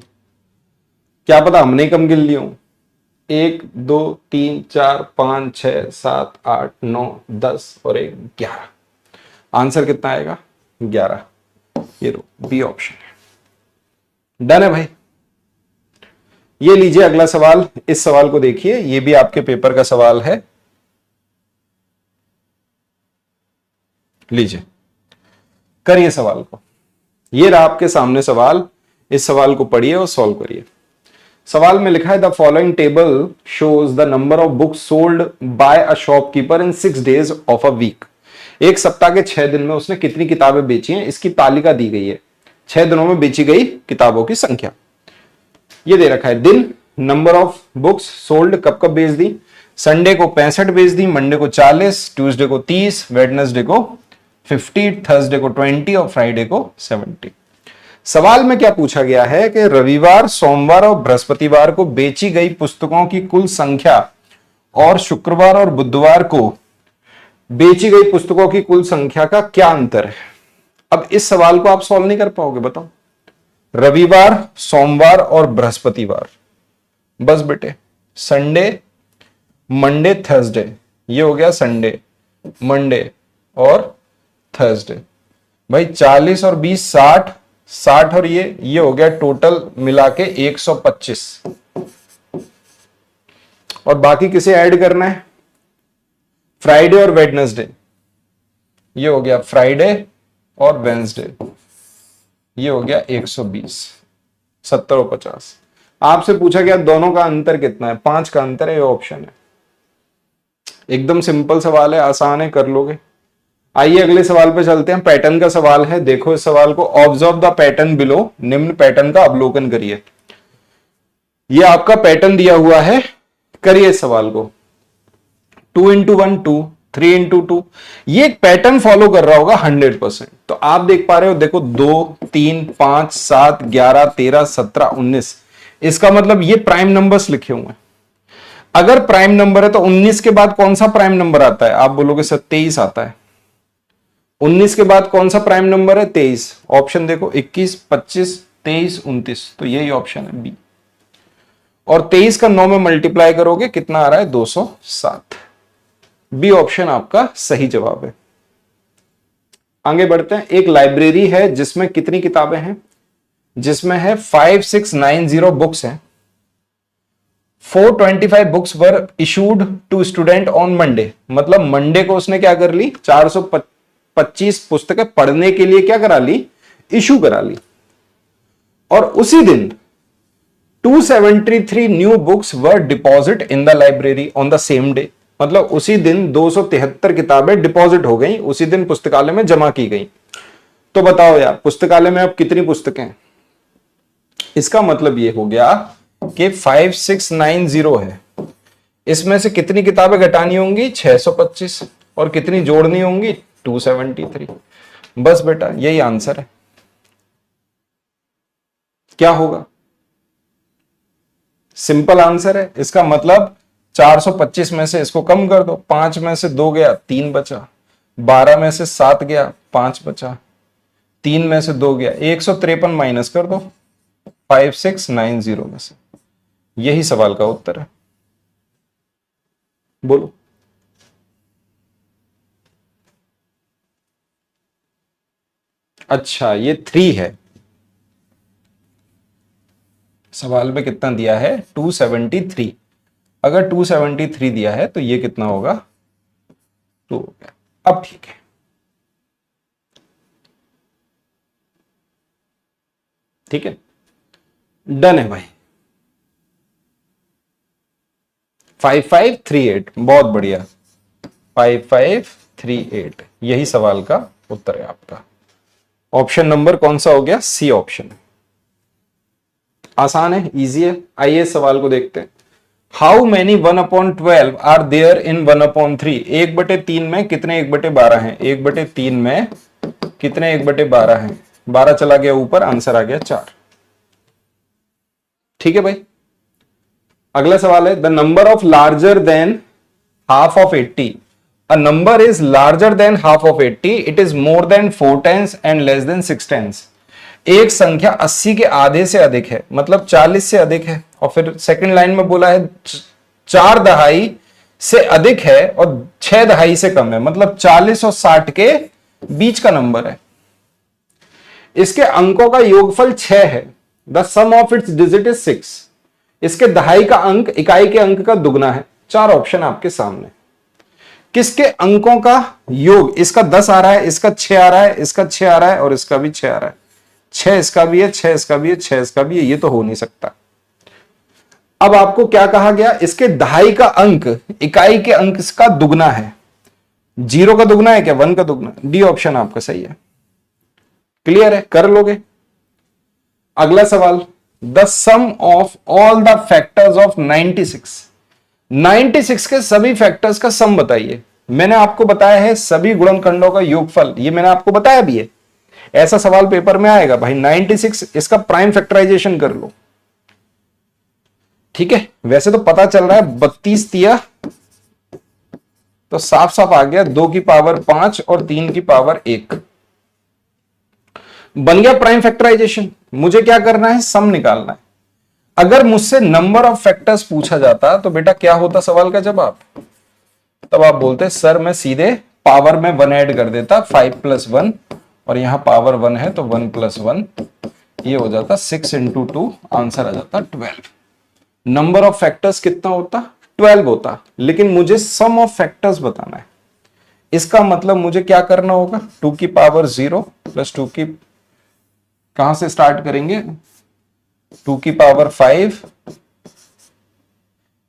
क्या पता हमने कम गिन ली हो। 1 2 3 4 5 6 7 8 9 10 और 1 11। आंसर कितना आएगा? 11। ये लो, बी ऑप्शन है। डन है भाई। ये लीजिए अगला सवाल, इस सवाल को देखिए, ये भी आपके पेपर का सवाल है। लीजिए, करिए सवाल को। ये रहा आपके सामने सवाल, इस सवाल को पढ़िए और सॉल्व करिए। सवाल में लिखा है the following table shows the number of books sold by a shopkeeper in 6 days of a week. एक सप्ताह के 6 दिन में उसने कितनी किताबें बेची हैं, इसकी तालिका दी गई है। 6 दिनों में बेची गई किताबों की संख्या ये दे रखा है। दिन, नंबर ऑफ बुक्स सोल्ड, कब कब बेच दी। संडे को 65 बेच दी, मंडे को 40, ट्यूसडे को 30, वेडनेसडे को 50, थर्सडे को 20 और फ्राइडे को 70। सवाल में क्या पूछा गया है कि रविवार, सोमवार और बृहस्पतिवार को बेची गई पुस्तकों की कुल संख्या और शुक्रवार और बुधवार को बेची गई पुस्तकों की कुल संख्या का क्या अंतर है। अब इस सवाल को आप सॉल्व नहीं कर पाओगे, बताओ। रविवार, सोमवार और बृहस्पतिवार, बस बेटे संडे, मंडे, थर्सडे, ये हो गया संडे, मंडे और थर्सडे। भाई 40 और 20 60, 60 और ये हो गया टोटल मिला के 125। और बाकी किसे ऐड करना है? फ्राइडे और वेडनेसडे, ये हो गया फ्राइडे और वेंसडे, ये हो गया 120। 70 और 50। आपसे पूछा गया दोनों का अंतर कितना है? 5 का अंतर है, ये ऑप्शन है। एकदम सिंपल सवाल है, आसान है, कर लोगे। आइए अगले सवाल पे चलते हैं। पैटर्न का सवाल है, देखो इस सवाल को। ऑब्जर्व द पैटर्न बिलो, निम्न पैटर्न का अवलोकन करिए। ये आपका पैटर्न दिया हुआ है, करिए इस सवाल को। 2 into 1 2, 3 into 2, ये एक पैटर्न फॉलो कर रहा होगा 100%। तो आप देख पा रहे हो, देखो 2 3 5 7 11 13 17 19, इसका मतलब ये प्राइम नंबर्स लिखे हुए हैं। अगर प्राइम नंबर है तो 19 के बाद कौन सा प्राइम नंबर आता है? आप बोलोगे सर 23 आता है। 19 के बाद कौन सा प्राइम नंबर है? 23। ऑप्शन देखो 21 25 23 29, तो यही ऑप्शन है बी। और 23 का 9 में मल्टीप्लाई करोगे कितना आ रहा है? 207। बी ऑप्शन आपका सही जवाब है। आगे बढ़ते हैं। एक लाइब्रेरी है जिसमें कितनी किताबें हैं? जिसमें है 5690 बुक्स हैं। 425 books were issued to student on Monday, मतलब मंडे को उसने क्या कर ली? 425 पुस्तकें पढ़ने के लिए क्या करा ली? इशू करा ली। और उसी दिन 273 new books were deposit in the library on the same day, मतलब उसी दिन 273 किताबें डिपॉजिट हो गई, उसी दिन पुस्तकालय में जमा की गई। तो बताओ यार, पुस्तकालय में अब कितनी पुस्तकें हैं? इसका मतलब ये हो गया कि 5690 है, इसमें से कितनी किताबें घटानी होंगी? 625, और कितनी जोड़नी होंगी? 273। बस बेटा यही आंसर है। क्या होगा? सिंपल आंसर है इसका, मतलब 425 में से इसको कम कर दो, 5 में से 2 गया 3 बचा, 12 में से 7 गया 5 बचा, 3 में से 2 गया, 153 माइनस कर दो 5690 में से। यही सवाल का उत्तर है। बोलो। अच्छा, ये 3 है। सवाल में कितना दिया है? 273। अगर 273 दिया है तो ये कितना होगा? 2 हो गया। अब ठीक है, ठीक है, डन है भाई। 5538, बहुत बढ़िया। 5538 यही सवाल का उत्तर है आपका। ऑप्शन नंबर कौन सा हो गया? C option. आसान है, इजी है। आइए इस सवाल को देखते हैं। How many 1/12 are there in 1/3? 1/3 में कितने 1/12 हैं? 1/3 में कितने 1/12 हैं? 12 चला गया ऊपर, आंसर आ गया 4। ठीक है भाई। अगला सवाल है, the number of larger than half of 80। A number is larger than half of 80, it is more than 4 times and less than 6 times. एक संख्या 80 के आधे से अधिक है, मतलब 40 से अधिक है, और फिर सेकंड लाइन में बोला है 4 दहाई से अधिक है और 6 दहाई से कम है, मतलब 40 और 60 के बीच का नंबर है। इसके अंकों का योगफल 6 है। The sum of its digit is 6। इसके दहाई का अंक इकाई के अंक का दुगना है। 4 ऑप्शन आपके सामने। किसके अंकों का योग? इसका 10 आ रहा है, इसका 6 आ रहा है, इसका 6 आ रहा है और इसका भी 6 आ रहा है। 6 इसका भी है, 6 इसका भी है, 6 इसका भी है। ये तो हो नहीं सकता। अब आपको क्या कहा गया? इसके दहाई का अंक इकाई के अंक का दुगना है। 0 का दुगना है क्या? 1 का दुगना। डी ऑप्शन आपका सही है। क्लियर है? कर लोगे। अगला सवाल, the sum of all the factors of 96। 96 के सभी फैक्टर्स का सम बताइए। मैंने आपको बताया है सभी गुणनखंडों का योगफल, ये मैंने आपको बताया भी है। ऐसा सवाल पेपर में आएगा भाई। 96 इसका प्राइम फैक्टराइजेशन कर लो। ठीक है, वैसे तो पता चल रहा है 32 दिया तो साफ साफ आ गया 2 की पावर 5 और 3 की पावर 1 बन गया प्राइम फैक्टराइजेशन। मुझे क्या करना है? सम निकालना है। अगर मुझसे नंबर ऑफ फैक्टर्स पूछा जाता तो बेटा क्या होता सवाल का जवाब? तब आप बोलते सर मैं सीधे पावर में 1 ऐड कर देता, 5 + 1, और यहां पावर 1 है तो 1 + 1, ये हो जाता 6 × 2, आंसर आ जाता 12। नंबर ऑफ फैक्टर्स कितना होता? 12 होता। लेकिन मुझे सम ऑफ फैक्टर्स बताना है। इसका मतलब मुझे क्या करना होगा? 2 की पावर 0 + 2 की, कहां से स्टार्ट करेंगे? 2 की पावर 5,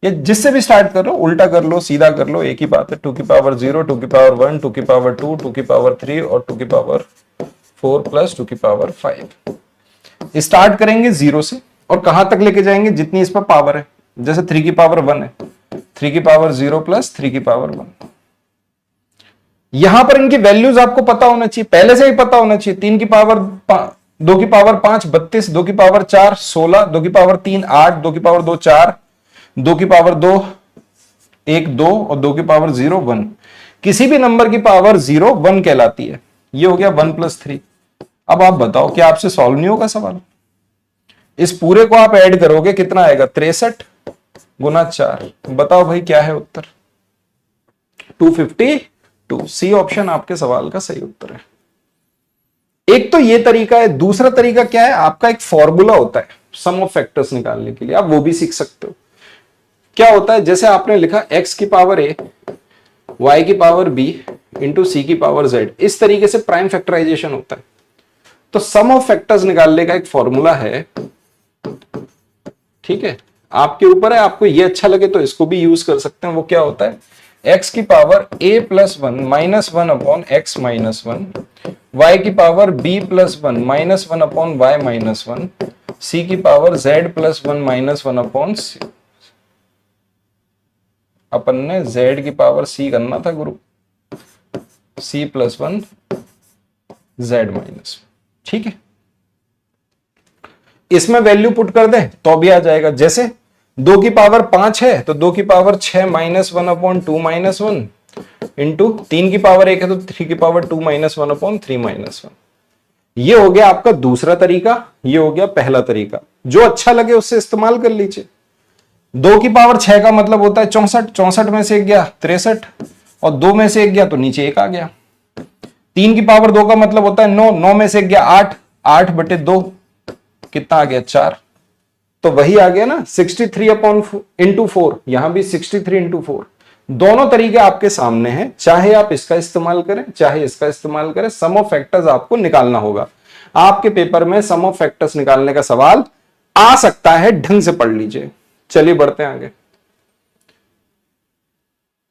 ये जिससे भी स्टार्ट कर लो, उल्टा कर लो, सीधा कर लो, एक ही बात है। 2 की पावर 0, 2 की पावर 1, 2 की पावर 2, 2 की पावर 3 और 2 की पावर 4 + 2 की पावर 5। स्टार्ट करेंगे 0 से और कहां तक लेके जाएंगे? जितनी इस पर पावर है। जैसे 3 की पावर 1 है, 3 की पावर 0 + 3 की पावर 1। यहां पर इनकी वैल्यूज आपको पता होना चाहिए, पहले से ही पता होना चाहिए। 3 की पावर 2 की पावर 5 32, 2 की पावर 4 16, 2 की पावर 3 8, 2 की पावर 2 4, 2 की पावर 2 1 2 और 2 की पावर 0 1। किसी भी नंबर की पावर 0 1 कहलाती है। ये हो गया 1 + 3। अब आप बताओ क्या आपसे सॉल्व नहीं होगा सवाल? इस पूरे को आप ऐड करोगे कितना आएगा? 63 × 4। बताओ भाई क्या है उत्तर? 252। सी ऑप्शन आपके सवाल का सही उत्तर है। एक तो ये तरीका है। दूसरा तरीका क्या है? आपका एक फॉर्मूला होता है सम ऑफ फैक्टर्स निकालने के लिए, आप वो भी सीख सकते हो। क्या होता है? जैसे आपने लिखा x की पावर a, y की पावर b × c की पावर z, इस तरीके से प्राइम फैक्टराइजेशन होता है। तो सम ऑफ फैक्टर्स निकालने का एक फॉर्मूला है। ठीक है, आपके ऊपर है, आपको ये अच्छा लगे तो इसको भी यूज कर सकते हैं। वो क्या होता है? x की पावर a + 1 -1/x - 1, y की पावर b + 1 -1/y - 1, c की पावर z + 1 -1/c। अपन ने z की पावर c करना था गुरु, c + 1 z - 1। ठीक है, इसमें वैल्यू पुट कर दे तो भी आ जाएगा। जैसे 2 की पावर 5 है तो 2 की पावर 6 -1/2 - 1 इंटू 3 की पावर 1 है तो 3 की पावर 2 - 1/3 - 1। ये हो गया आपका दूसरा तरीका, ये हो गया पहला तरीका। जो अच्छा लगे उससे इस्तेमाल कर लीजिए। 2 की पावर 6 का मतलब होता है 64, 64 में से 1 गया 63, और 2 में से 1 गया तो नीचे 1 आ गया। 3 की पावर 2 का मतलब होता है 9, 9 में से 1 गया 8, 8/2 कितना आ गया 4। तो वही आ गया ना 63/4, यहां भी 63/4। दोनों तरीके आपके सामने हैं, चाहे आप इसका इस्तेमाल करें चाहे इसका इस्तेमाल करें, सम ऑफ फैक्टर्स आपको निकालना होगा। आपके पेपर में सम ऑफ फैक्टर्स निकालने का सवाल आ सकता है, ढंग से पढ़ लीजिए। चलिए बढ़ते हैं आगे।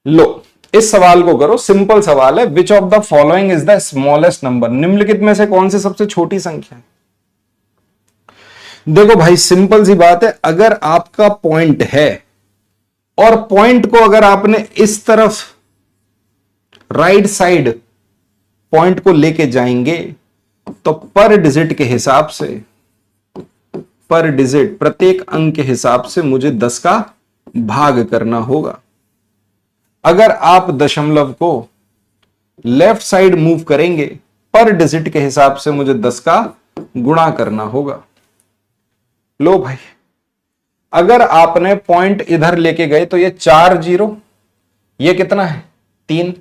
लो, इस सवाल को करो, सिंपल सवाल है। Which of the following is the smallest number? निम्नलिखित में से कौन सी सबसे छोटी संख्या है? देखो भाई, सिंपल सी बात है। अगर आपका पॉइंट है और पॉइंट को अगर आपने इस तरफ राइट साइड पॉइंट को लेके जाएंगे तो पर डिजिट के हिसाब से, पर डिजिट प्रत्येक अंक के हिसाब से मुझे 10 का भाग करना होगा। अगर आप दशमलव को लेफ्ट साइड मूव करेंगे, पर डिजिट के हिसाब से मुझे 10 का गुणा करना होगा। लो भाई, अगर आपने पॉइंट इधर लेके गए तो ये 4 0, ये कितना है 3,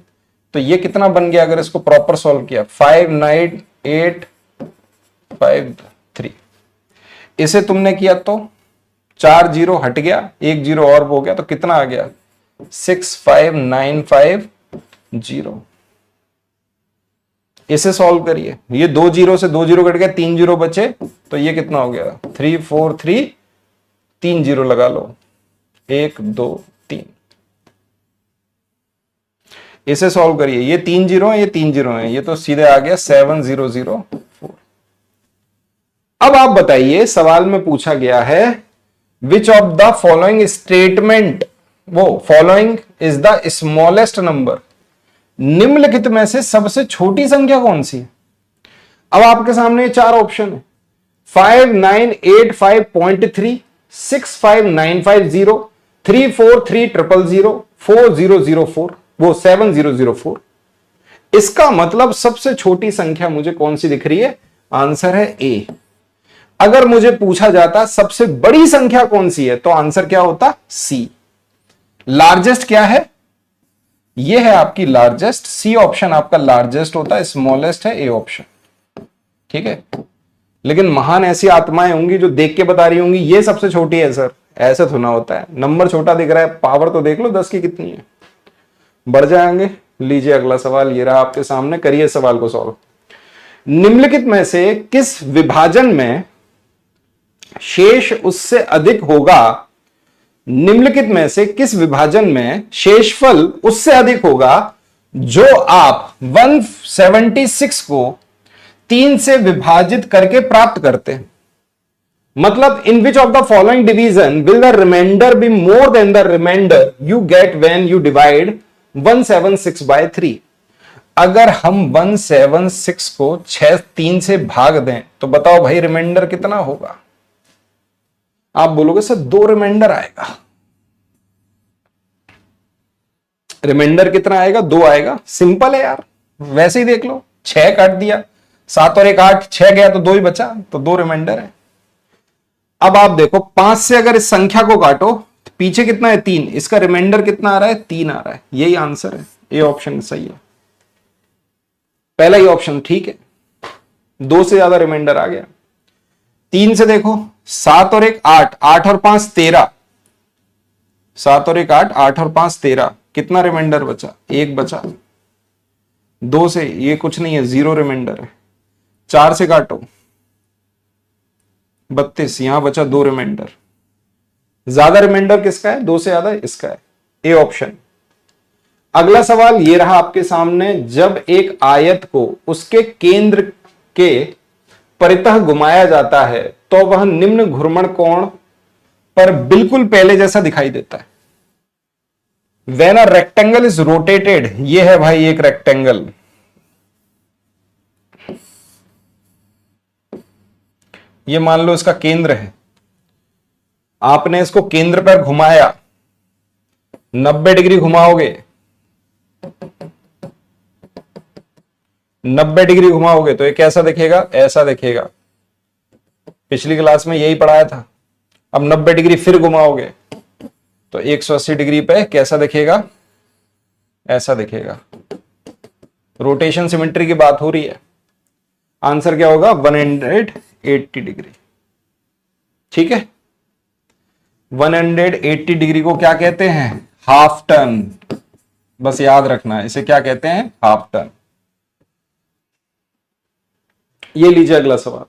तो ये कितना बन गया अगर इसको प्रॉपर सॉल्व किया? 5 9 8 5 3। इसे तुमने किया तो 4 0 हट गया, 1 0 और हो गया, तो कितना आ गया? 6 5 9 5 0। इसे सॉल्व करिए। ये 2 0 से 2 0 कट गया, 3 0 बचे, तो ये कितना हो गया? 3 4 3, 3 0 लगा लो, 1 2 3। इसे सॉल्व करिए। ये 3 0 है, ये 3 0 है, ये तो सीधे आ गया 7 0 0 4। अब आप बताइए, सवाल में पूछा गया है which of the following statement, वो following is the smallest number, निम्नलिखित में से सबसे छोटी संख्या कौन सी है? अब आपके सामने 4 ऑप्शन है, 5985.3, 65950, 34300, 4004, वो 7004। इसका मतलब सबसे छोटी संख्या मुझे कौन सी दिख रही है? आंसर है ए। अगर मुझे पूछा जाता सबसे बड़ी संख्या कौन सी है, तो आंसर क्या होता? सी। लार्जेस्ट क्या है? ये है आपकी लार्जेस्ट, सी ऑप्शन आपका लार्जेस्ट होता है, स्मॉलेस्ट है ए ऑप्शन। ठीक है, लेकिन महान ऐसी आत्माएं होंगी जो देख के बता रही होंगी ये सबसे छोटी है सर, ऐसे तो ना होता है। नंबर छोटा दिख रहा है, पावर तो देख लो 10 की कितनी है। बढ़ जाएंगे, लीजिए अगला सवाल, ये रहा आपके सामने, करिए सवाल को सॉल्व। निम्नलिखित में से किस विभाजन में शेष उससे अधिक होगा? निम्नलिखित में से किस विभाजन में शेषफल उससे अधिक होगा जो आप 176 को 3 से विभाजित करके प्राप्त करते हैं? मतलब in which of the following division will the reminder be more than the reminder you get when you divide 176/3। अगर हम 176 को 3 से भाग दें तो बताओ भाई रिमाइंडर कितना होगा? आप बोलोगे सर 2 रिमाइंडर आएगा। रिमाइंडर कितना आएगा? 2 आएगा। सिंपल है यार, वैसे ही देख लो, 6 काट दिया, 7 और 1 8, 6 गया तो 2 ही बचा, तो 2 रिमाइंडर है। अब आप देखो 5 से अगर इस संख्या को काटो तो पीछे कितना है? 3, इसका रिमाइंडर कितना आ रहा है? 3 आ रहा है। यही आंसर है, ये ऑप्शन सही है, पहला ही ऑप्शन ठीक है। 2 से ज्यादा रिमाइंडर आ गया। 3 से देखो, 7 और 1 8, 8 और 5 13, 7 और 1 8, 8 और 5 13, कितना रिमाइंडर बचा? 1 बचा। 2 से ये कुछ नहीं है, 0 रिमाइंडर है। 4 से काटो 32, यहां बचा 2 रिमाइंडर। ज्यादा रिमाइंडर किसका है? 2 से ज्यादा इसका है, ए ऑप्शन। अगला सवाल ये रहा आपके सामने, जब एक आयत को उसके केंद्र के परितः घुमाया जाता है तो वह निम्न घूर्णन कोण पर बिल्कुल पहले जैसा दिखाई देता है। When a rectangle is rotated, ये है भाई एक रेक्टेंगल, ये मान लो इसका केंद्र है, आपने इसको केंद्र पर घुमाया, 90 डिग्री घुमाओगे, 90 डिग्री घुमाओगे तो ये कैसा दिखेगा, ऐसा दिखेगा। पिछली क्लास में यही पढ़ाया था। अब 90 डिग्री फिर घुमाओगे तो 180 डिग्री पे कैसा दिखेगा, ऐसा दिखेगा। रोटेशन सिमेट्री की बात हो रही है। आंसर क्या होगा, 180 डिग्री। ठीक है, 180 डिग्री को क्या कहते हैं, हाफ टर्न। बस याद रखना है, इसे क्या कहते हैं, हाफ टर्न। ये लीजिए अगला सवाल।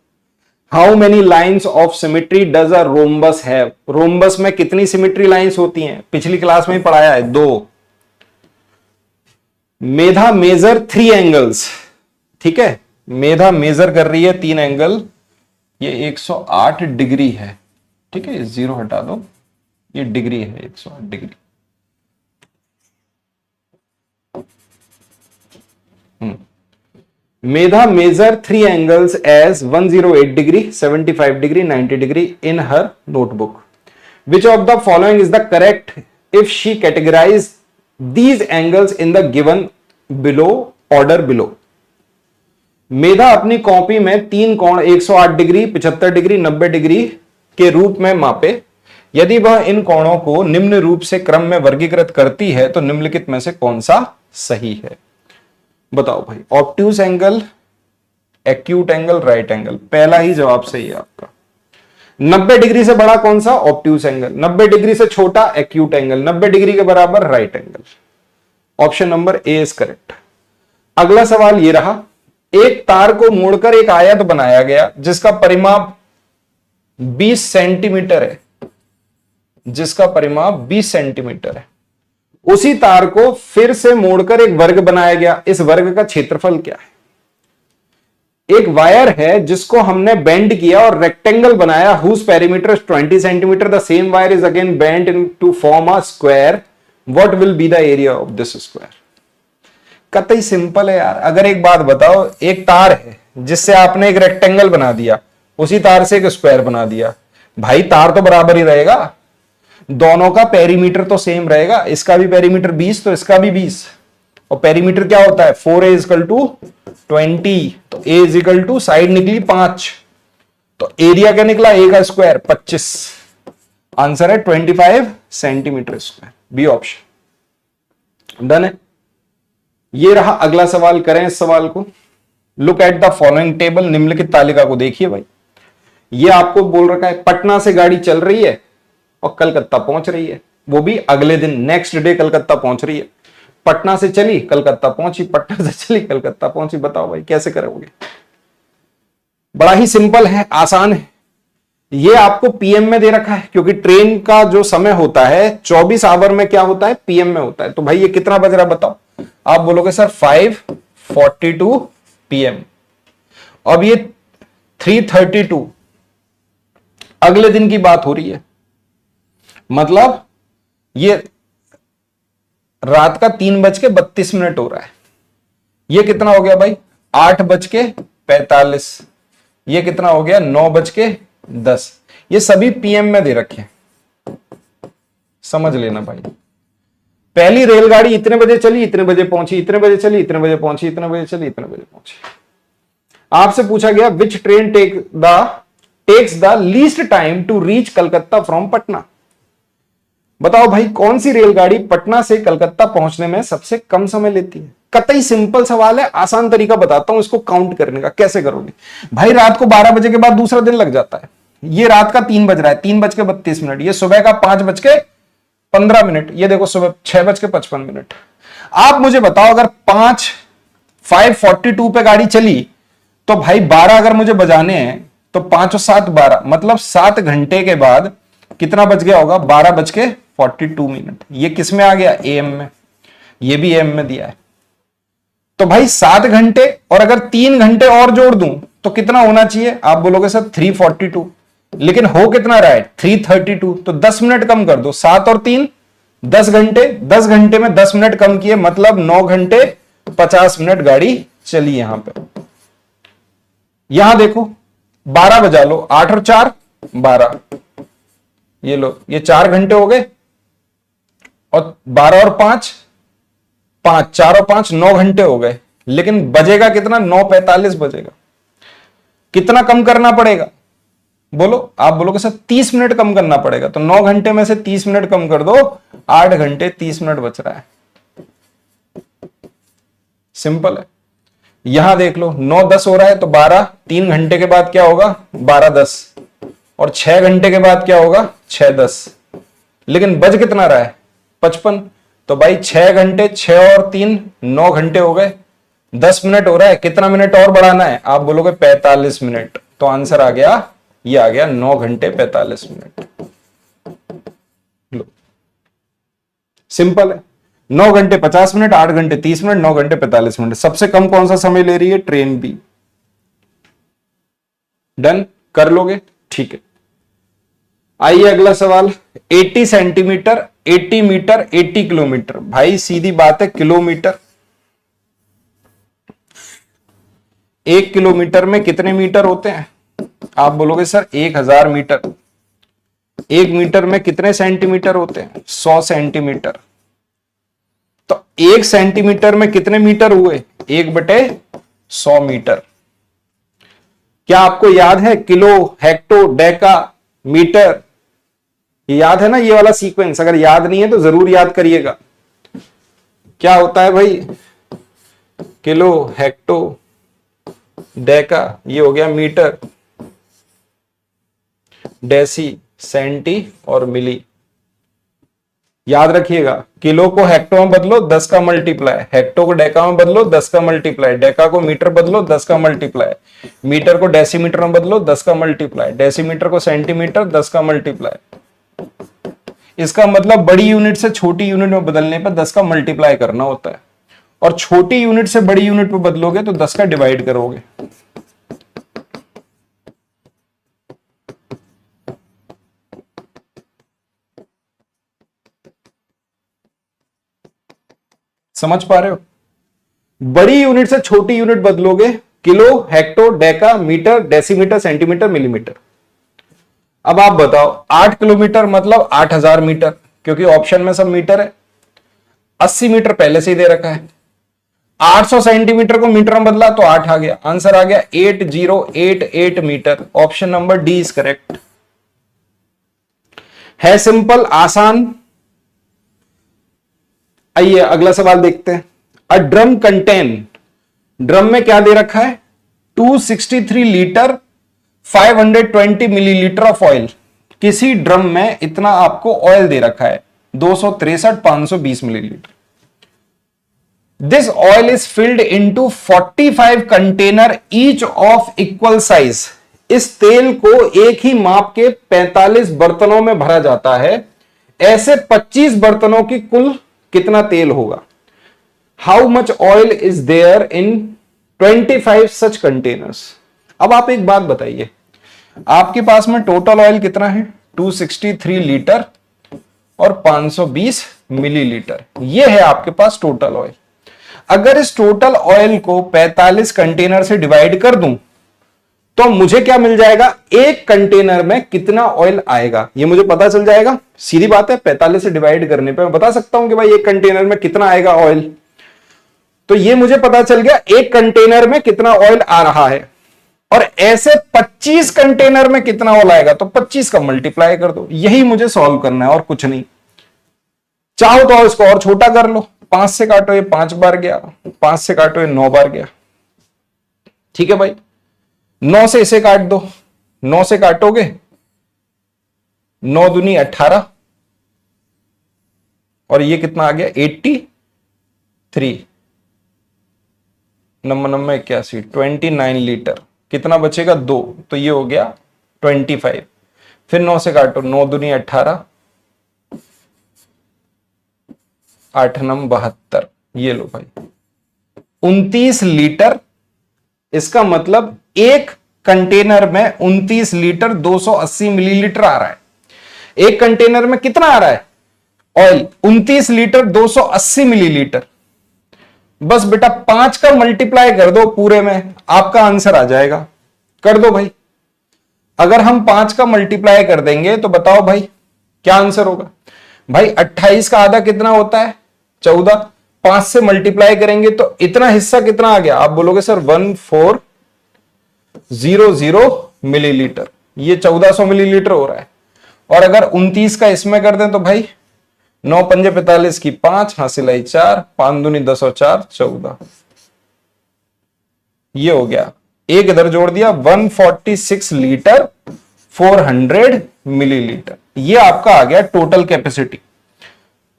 How many lines of symmetry does a rhombus have. Rhombus में कितनी सिमेट्री लाइन्स होती हैं, पिछली क्लास में ही पढ़ाया है, 2। मेधा मेजर 3 एंगल्स। ठीक है, मेधा मेजर कर रही है 3 एंगल। ये 108 डिग्री है। ठीक है, 0 हटा दो, ये डिग्री है, 108 degree. Medha measure 3 angles as 108 degree, 75 degree, 90 degree in her notebook. Which of the following is the correct if she categorize these angles in the given below order below. Medha अपनी कॉपी में 3 कोण 108 डिग्री, 75 डिग्री, 90 डिग्री के रूप में मापे। यदि वह इन कोणों को निम्न रूप से क्रम में वर्गीकृत करती है तो निम्नलिखित में से कौन सा सही है। बताओ भाई, obtuse angle, acute angle, right angle. पहला ही जवाब सही है आपका। 90 डिग्री से बड़ा कौन सा, ऑब्ट्यूज एंगल। 90 डिग्री से छोटा, एक्यूट एंगल। 90 डिग्री के बराबर, right angle. Option number A is correct. अगला सवाल ये रहा। एक तार को मोड़कर एक आयत बनाया गया जिसका परिमाप 20 सेंटीमीटर है, जिसका परिमाप 20 सेंटीमीटर है। उसी तार को फिर से मोड़कर एक वर्ग बनाया गया। इस वर्ग का क्षेत्रफल क्या है। एक वायर है जिसको हमने बेंड किया और रेक्टेंगल बनाया, whose perimeter is 20 centimetre. The same wire is again bent into form a square. What will be the area of this square. कतई सिंपल है यार। अगर एक बात बताओ, एक तार है जिससे आपने एक रेक्टेंगल बना दिया, उसी तार से एक स्क्वायर बना दिया, भाई तार तो बराबर ही रहेगा, दोनों का पेरीमीटर तो सेम रहेगा। इसका भी पेरीमीटर 20 तो इसका भी 20। और पेरीमीटर क्या होता है, 4a = 20। तो a = साइड निकली 5, तो एरिया क्या निकला, a का स्क्वायर 25। आंसर है 25 centimetre square, B option. Done है। ये रहा अगला सवाल। करें इस सवाल को। Look at the following table. निम्नलिखित तालिका को देखिए भाई। ये आपको बोल रखा है पटना से गाड़ी चल रही है और कलकत्ता पहुंच रही है, वो भी अगले दिन, नेक्स्ट डे कलकत्ता पहुंच रही है। पटना से चली, कलकत्ता पहुंची, पटना से चली, कलकत्ता पहुंची। बताओ भाई कैसे करोगे। बड़ा ही सिंपल है, आसान है। ये आपको पीएम में दे रखा है क्योंकि ट्रेन का जो समय होता है 24 आवर में क्या होता है, पीएम में होता है। तो भाई ये कितना बज रहा है बताओ। आप बोलोगे सर 5:42 पीएम। अब ये 3:32 अगले दिन की बात हो रही है, मतलब ये रात का 3:32 हो रहा है। ये कितना हो गया भाई, 8:45। ये कितना हो गया, 9:10। ये सभी पीएम में दे रखे हैं, समझ लेना भाई। पहली रेलगाड़ी इतने बजे चली, इतने बजे पहुंची, इतने बजे चली, इतने बजे पहुंची, इतने बजे चली, इतने बजे पहुंची। आपसे पूछा गया which train takes the least time to reach Calcutta from Patna. बताओ भाई कौन सी रेलगाड़ी पटना से कलकत्ता पहुंचने में सबसे कम समय लेती है। कतई सिंपल सवाल है, आसान तरीका बताता हूं इसको काउंट करने का। कैसे करोगे भाई, रात को 12 बजे के बाद दूसरा दिन लग जाता है। ये रात का 3 बज रहा है, 3:32। ये सुबह का 5:15। ये देखो सुबह 6:55। आप मुझे बताओ अगर 5:42 पे गाड़ी चली तो भाई 12 अगर मुझे बजाने हैं तो 5 और 7 12, मतलब 7 घंटे के बाद कितना बज गया होगा, 12:42। ये किस में आ गया, एएम में। ये भी एएम में दिया है। तो भाई 7 घंटे और अगर 3 घंटे और जोड़ दूं तो कितना होना चाहिए। आप बोलोगे सर 3:42, लेकिन हो कितना रहा है 3:32। तो 10 मिनट कम कर दो, 7 और 3 10 घंटे। 10 घंटे में 10 मिनट कम किए, मतलब 9 घंटे 50 मिनट गाड़ी चली। यहां पे यहां देखो 12 बजा लो, 8 और 4 12, ये लो, ये 4 घंटे हो गए, और 12 और 5 5, 4 और 5 9 घंटे हो गए। लेकिन बजेगा कितना? 9:45 बजेगा। कितना कम करना पड़ेगा बोलो? आप बोलोगे सर 30 मिनट कम करना पड़ेगा, तो 9 घंटे में से 30 मिनट कम कर दो, 8 घंटे 30 मिनट बच रहा है। सिंपल है। यहां देख लो 9:10 हो रहा है, तो 12, 3 घंटे के बाद क्या होगा? 12:10, और 6 घंटे के बाद क्या होगा? 6:10। लेकिन बज कितना रहा है? 55। तो भाई 6 घंटे, 6 और 3 9 घंटे हो गए, 10 मिनट हो रहा है, कितना मिनट और बढ़ाना है? आप बोलोगे 45 मिनट। तो आंसर आ गया, ये आ गया 9 घंटे 45 मिनट। लो, सिंपल है। 9 घंटे 50 मिनट, 8 घंटे 30 मिनट, 9 घंटे 45 मिनट। सबसे कम कौन सा समय ले रही है? ट्रेन भी। डन कर लोगे? ठीक है। आइए अगला सवाल। 80 सेंटीमीटर, 80 मीटर, 80 किलोमीटर। भाई सीधी बात है, किलोमीटर। 1 किलोमीटर में कितने मीटर होते हैं? आप बोलोगे सर 1000 मीटर। 1 मीटर में कितने सेंटीमीटर होते हैं? 100 सेंटीमीटर। तो 1 सेंटीमीटर में कितने मीटर हुए? 1/100 मीटर। क्या आपको याद है? किलो, हेक्टो, डेका, मीटर, ये याद है ना ये वाला सीक्वेंस? अगर याद नहीं है तो जरूर याद करिएगा। क्या होता है भाई? किलो, हेक्टो, डेका, ये हो गया मीटर, डेसी, सेंटी और मिली। याद रखिएगा, किलो को हेक्टो में बदलो 10 का मल्टीप्लाई, हेक्टो को डेका में बदलो 10 का मल्टीप्लाई, डेका को मीटर बदलो 10 का मल्टीप्लाई, मीटर को डेसीमीटर में बदलो 10 का मल्टीप्लाई, डेसीमीटर को सेंटीमीटर 10 का मल्टीप्लाई। इसका मतलब बड़ी यूनिट से छोटी यूनिट में बदलने पर 10 का मल्टीप्लाई करना होता है, और छोटी यूनिट से बड़ी यूनिट में बदलोगे तो 10 का डिवाइड करोगे। समझ पा रहे हो? बड़ी यूनिट से छोटी यूनिट बदलोगे, kilo, hecto, deca, metre, decimetre, centimetre, millimetre. अब आप बताओ, 8 किलोमीटर मतलब 8000 मीटर, क्योंकि ऑप्शन में सब मीटर है। 80 मीटर पहले से ही दे रखा है। 800 सेंटीमीटर को मीटर में बदला तो 8 आ गया, आंसर आ गया 8088 metre. Option number D is correct. है सिंपल, आसान। आइए अगला सवाल देखते हैं। अ ड्रम कंटेन, ड्रम में क्या दे रखा है? 263 लीटर 520 मिलीलीटर ऑफ ऑयल। किसी ड्रम में इतना आपको ऑयल दे रखा है, 263 520 millilitre. This oil is filled into 45 container each of equal size. इस तेल को एक ही माप के 45 बर्तनों में भरा जाता है। ऐसे 25 बर्तनों की कुल कितना तेल होगा? How much oil is there in 25 such containers. अब आप एक बात बताइए, आपके पास में टोटल ऑयल कितना है? 263 लीटर और 520 मिलीलीटर, यह है आपके पास टोटल ऑयल। अगर इस टोटल ऑयल को 45 कंटेनर से डिवाइड कर दूं तो मुझे क्या मिल जाएगा? एक कंटेनर में कितना ऑयल आएगा ये मुझे पता चल जाएगा। सीधी बात है, 45 से डिवाइड करने पे मैं बता सकता हूं कि भाई एक कंटेनर में कितना आएगा ऑयल। तो ये मुझे पता चल गया एक कंटेनर में कितना ऑयल आ रहा है, और ऐसे 25 कंटेनर में कितना ऑयल आएगा, तो 25 का मल्टीप्लाई कर दो। यही मुझे सॉल्व करना है और कुछ नहीं। चाहो तो इसको और छोटा कर लो, 5 से काटो ये 5 बार गया, 5 से काटो ये 9 बार गया। ठीक है भाई, 9 से इसे काट दो, 9 से काटोगे 9 दूनी 18, और ये कितना आ गया? 83, नंबर 81, 29 लीटर। कितना बचेगा? 2, तो ये हो गया 25। फिर 9 से काटो, 9 दूनी 18, 8 नम 72, ये लो भाई 29 लीटर। इसका मतलब एक कंटेनर में 29 लीटर 280 मिलीलीटर आ रहा है। एक कंटेनर में कितना आ रहा है ऑयल? 29 litre 280 millilitre. बस बेटा 5 का मल्टीप्लाई कर दो पूरे में, आपका आंसर आ जाएगा। कर दो भाई, अगर हम 5 का मल्टीप्लाई कर देंगे तो बताओ भाई क्या आंसर होगा। भाई 28 का आधा कितना होता है 14, 5 से मल्टीप्लाई करेंगे तो इतना हिस्सा कितना आ गया, आप बोलोगे सर 1400 मिलीलीटर, ये 1400 मिलीलीटर हो रहा है। और अगर 29 का इसमें कर दें तो भाई 9 पंजे 45 की 5 हासिल आई 4, 5 दूनी 10 और 4 14, ये हो गया। एक इधर जोड़ दिया 146 लीटर 400 मिलीलीटर, ये आपका आ गया टोटल कैपेसिटी।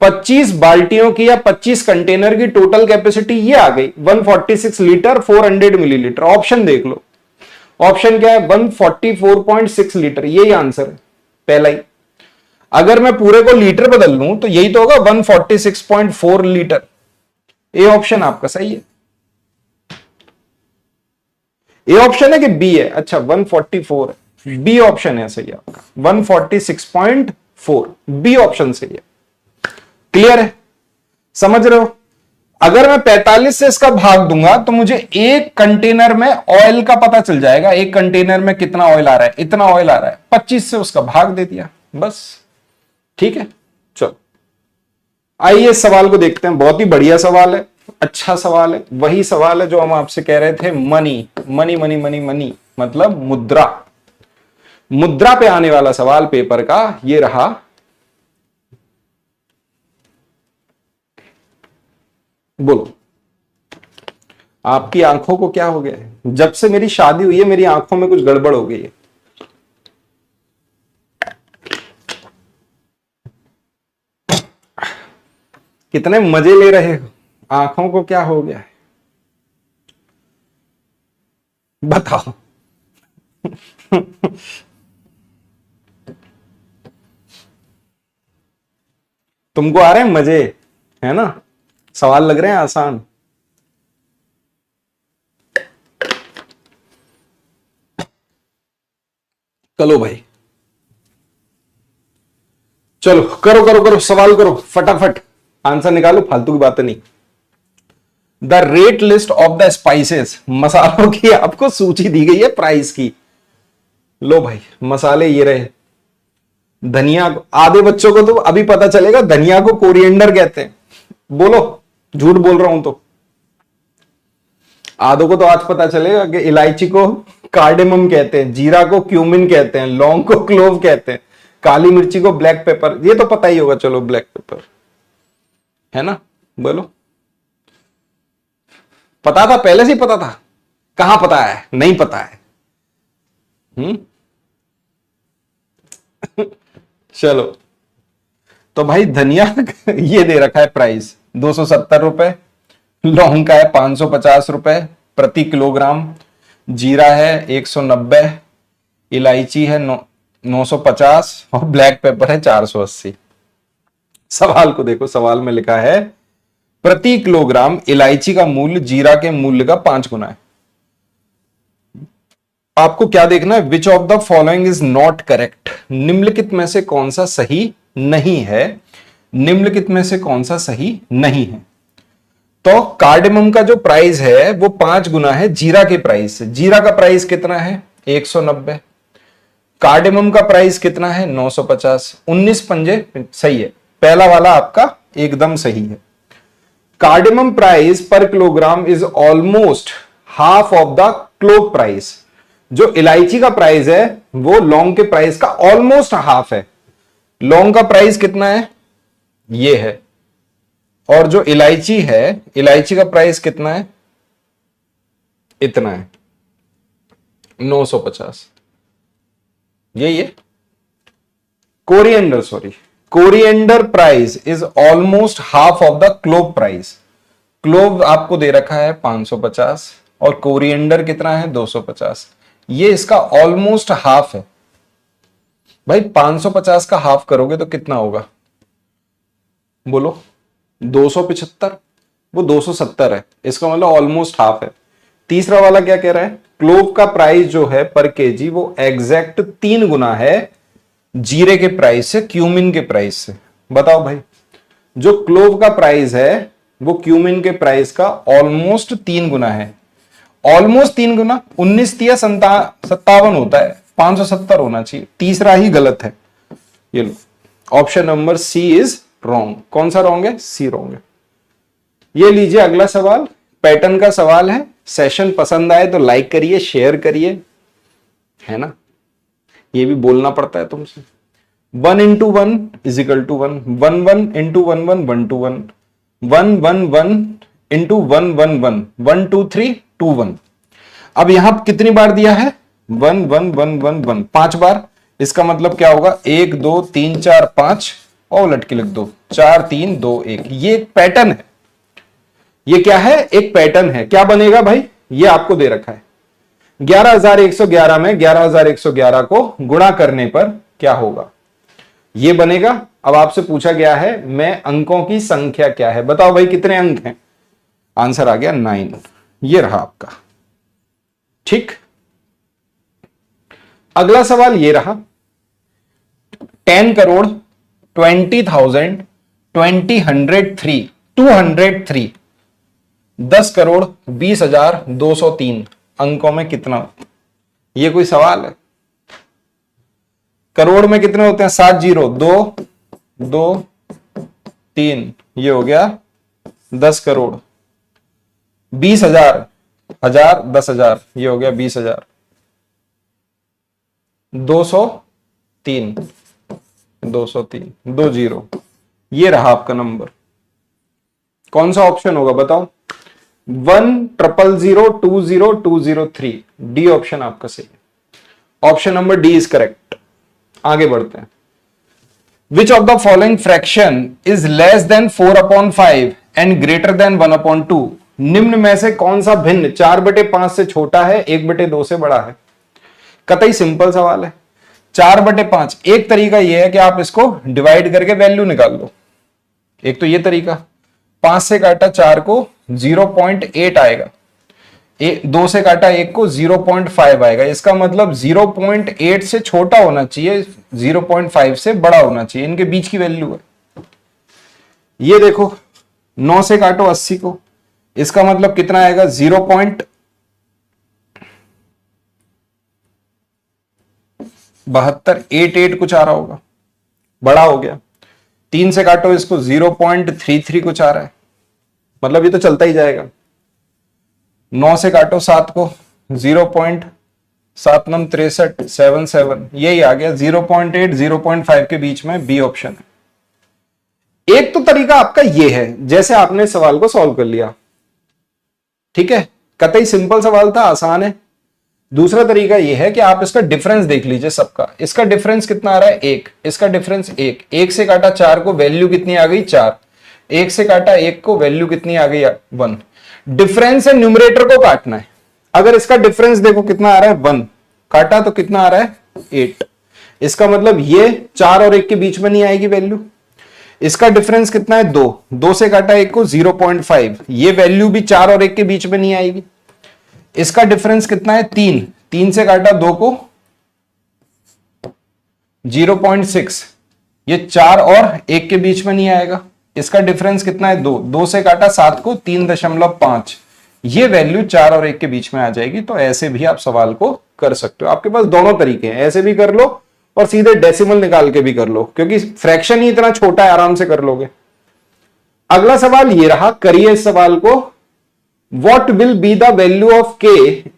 25 बाल्टियों की या 25 कंटेनर की टोटल कैपेसिटी ये आ गई 146 लीटर 400 मिलीलीटर। ऑप्शन देख लो, ऑप्शन क्या है 144.6 लीटर, यही आंसर है पहला ही। अगर मैं पूरे को लीटर बदल लूं तो यही तो होगा 146.4 लीटर। ए ऑप्शन आपका सही है। ए ऑप्शन है कि बी है? अच्छा 144 है, बी ऑप्शन है सही आपका 146.4, बी ऑप्शन सही है। क्लियर है, समझ रहे हो। अगर मैं 45 से इसका भाग दूंगा तो मुझे एक कंटेनर में ऑयल का पता चल जाएगा, एक कंटेनर में कितना ऑयल आ रहा है, इतना ऑयल आ रहा है। 25 से उसका भाग दे दिया बस, ठीक है। चलो आइए सवाल को देखते हैं, बहुत ही बढ़िया सवाल है, अच्छा सवाल है, वही सवाल है जो हम आपसे कह रहे थे, money money money money money मतलब मुद्रा, मुद्रा पे आने वाला सवाल पेपर का ये रहा। बोलो आपकी आंखों को क्या हो गया है? जब से मेरी शादी हुई है मेरी आंखों में कुछ गड़बड़ हो गई है। कितने मजे ले रहे हो, आंखों को क्या हो गया है बताओ। तुमको आ रहे हैं मजे, है ना, सवाल लग रहे हैं आसान। चलो भाई चलो करो करो करो, सवाल करो फटाफट, आंसर निकालो, फालतू की बातें नहीं। The rate list of the spices, मसालों की आपको सूची दी गई है प्राइस की। लो भाई मसाले ये रहे। धनिया, आधे बच्चों को तो अभी पता चलेगा धनिया को कोरिएंडर कहते हैं, बोलो झूठ बोल रहा हूं तो। आधों को तो आज पता चलेगा कि इलायची को कार्डेमम कहते हैं, जीरा को क्यूमिन कहते हैं, लौंग को क्लोव कहते हैं, काली मिर्ची को ब्लैक पेपर, ये तो पता ही होगा। चलो ब्लैक पेपर है ना, बोलो। पता था, पहले से ही पता था? कहां पता है, नहीं पता है। चलो तो भाई धनिया ये दे रखा है प्राइस 270 रुपए, लौंग का है 550 रुपए प्रति किलोग्राम, जीरा है 190, इलायची है 950 और ब्लैक पेपर है 480। सवाल को देखो, सवाल में लिखा है प्रति किलोग्राम इलायची का मूल्य जीरा के मूल्य का 5 गुना है। आपको क्या देखना है, which of the following is not correct, निम्नलिखित में से कौन सा सही नहीं है, निम्नलिखित में से कौन सा सही नहीं है। तो कार्डेमम का जो प्राइस है वो 5 गुना है जीरा के प्राइस से। जीरा का प्राइस कितना है 190, कार्डेमम का प्राइस कितना है 950, 19 पंजे सही है, पहला वाला आपका एकदम सही है। कार्डेमम प्राइस पर kilogram is almost half of the clove price, जो इलायची का प्राइस है वो लौंग के प्राइस का ऑलमोस्ट हाफ है। लौंग का प्राइस कितना है, ये है, और जो इलायची है, इलायची का प्राइस कितना है, इतना है 950, यही है। Coriander, sorry, coriander price is almost half of the clove price. Clove आपको दे रखा है 550 और कोरिएंडर कितना है 250, ये इसका ऑलमोस्ट हाफ है। भाई 550 का हाफ करोगे तो कितना होगा, बोलो 275, वो 270 है, इसका मतलब ऑलमोस्ट हाफ है। तीसरा वाला क्या कह रहा है, क्लोव का प्राइस जो है पर केजी वो एग्जैक्ट 3 गुना है जीरे के प्राइस से, क्यूमिन के प्राइस से। बताओ भाई, जो क्लोव का प्राइस है वो क्यूमिन के प्राइस का ऑलमोस्ट 3 गुना है। ऑलमोस्ट 3 गुना, 19 तिया 57 होता है, 570 होना चाहिए, तीसरा ही गलत है। ये लो, option number C is wrong. कौन सा रॉन्ग है? सी रॉन्ग है। ये लीजिए अगला सवाल, पैटर्न का सवाल है। सेशन पसंद आए तो लाइक करिए, शेयर करिए, है ना, ये भी बोलना पड़ता है तुमसे। 1 into 1 is equal to 1, 1 1 into 1 1 1 2 1, 1 1 1 into 1 1 1 1 2 3 2 1। अब यहां कितनी बार दिया है? 1 1 1 1 1, 5 बार। इसका मतलब क्या होगा? 1 2 3 4 5 और उलट के लिख दो 4 3 2 1। ये एक पैटर्न है। ये क्या है? एक पैटर्न है। क्या बनेगा भाई? ये आपको दे रखा है 11111 में 11111 को गुणा करने पर क्या होगा? ये बनेगा। अब आपसे पूछा गया है मैं अंकों की संख्या क्या है, बताओ भाई कितने अंक हैं? आंसर आ गया 9। ये रहा आपका। ठीक, अगला सवाल ये रहा, 10 करोड़ 20,000 203 10 करोड़ 20,203 अंकों में कितना? ये कोई सवाल है? करोड़ में कितने होते हैं? 7 जीरो, 2 2 3, ये हो गया 10 करोड़। 20,000, 1000 10,000, ये हो गया 20,000। 203 203 2 जीरो, ये रहा आपका नंबर। कौन सा ऑप्शन होगा बताओ? 1,000,20203, डी ऑप्शन आपका सही है। Option number D is correct. आगे बढ़ते हैं। विच of the following fraction is less than 4/5 and greater than 1/2? निम्न में से कौन सा भिन्न 4/5 से छोटा है, 1/2 से बड़ा है? कतई सिंपल सवाल है। 4/5, एक तरीका यह है कि आप इसको डिवाइड करके वैल्यू निकाल लो। एक तो ये तरीका, 5 से काटा 4 को 0.8 आएगा, 2 से काटा 1 को 0.5 आएगा। इसका मतलब 0.8 से छोटा होना चाहिए, 0.5 से बड़ा होना चाहिए, इनके बीच की वैल्यू है। ये देखो 9 से काटो 80 को, इसका मतलब कितना आएगा? 0.7288 कुछ आ रहा होगा, बड़ा हो गया। 3 से काटो इसको 0.33 कुछ आ रहा है, मतलब ये तो चलता ही जाएगा। 9 से काटो 7 को 0.796377, यही आ गया 0.8 0.5 के बीच में, बी ऑप्शन है। एक तो तरीका आपका ये है, जैसे आपने सवाल को सॉल्व कर लिया, ठीक है, कतई सिंपल सवाल था, आसान है। दूसरा तरीका यह है कि आप इसका डिफरेंस देख लीजिए सबका। इसका डिफरेंस कितना आ रहा है? 1। इसका डिफरेंस 1। 1 से काटा 4 को वैल्यू कितनी आ गई? 4। 1 से काटा 1 को वैल्यू कितनी आ गई? 1। डिफरेंस है, न्यूमरेटर को काटना है। अगर इसका डिफरेंस देखो कितना आ रहा है? 1 काटा तो कितना आ रहा है? 8। इसका मतलब ये 4 और 1 के बीच में नहीं आएगी वैल्यू। इसका डिफरेंस कितना है? 2। 2 से काटा 1 को 0.5, ये वैल्यू भी 4 और 1 के बीच में नहीं आएगी। इसका डिफरेंस कितना है? 3। 3 से काटा 2 को 0.6, ये 4 और 1 के बीच में नहीं आएगा। इसका डिफरेंस कितना है? 2। 2 से काटा 7 को 3.5, ये वैल्यू 4 और 1 के बीच में आ जाएगी। तो ऐसे भी आप सवाल को कर सकते हो। आपके पास दोनों तरीके हैं, ऐसे भी कर लो और सीधे डेसिमल निकाल के भी कर लो, क्योंकि फ्रैक्शन ही इतना छोटा है, आराम से कर लोगे। अगला सवाल ये रहा, करिए इस सवाल को। What will be the value of k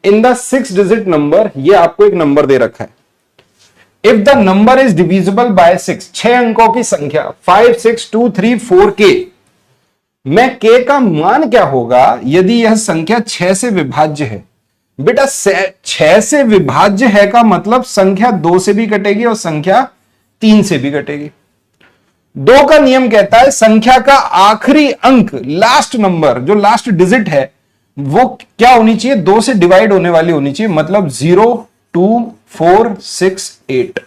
in the 6-digit number? ये आपको एक नंबर दे रखा है। If the number is divisible by 6, 6 अंकों की संख्या 5 6 2 3 4 k में k का मान क्या होगा यदि यह संख्या 6 से विभाज्य है? बेटा 6 से विभाज्य है का मतलब संख्या 2 से भी कटेगी और संख्या 3 से भी कटेगी। 2 का नियम कहता है संख्या का आखिरी अंक, लास्ट नंबर, जो लास्ट डिजिट है, वो क्या होनी चाहिए? 2 से डिवाइड होने वाली होनी चाहिए, मतलब 0 2 4 6 8।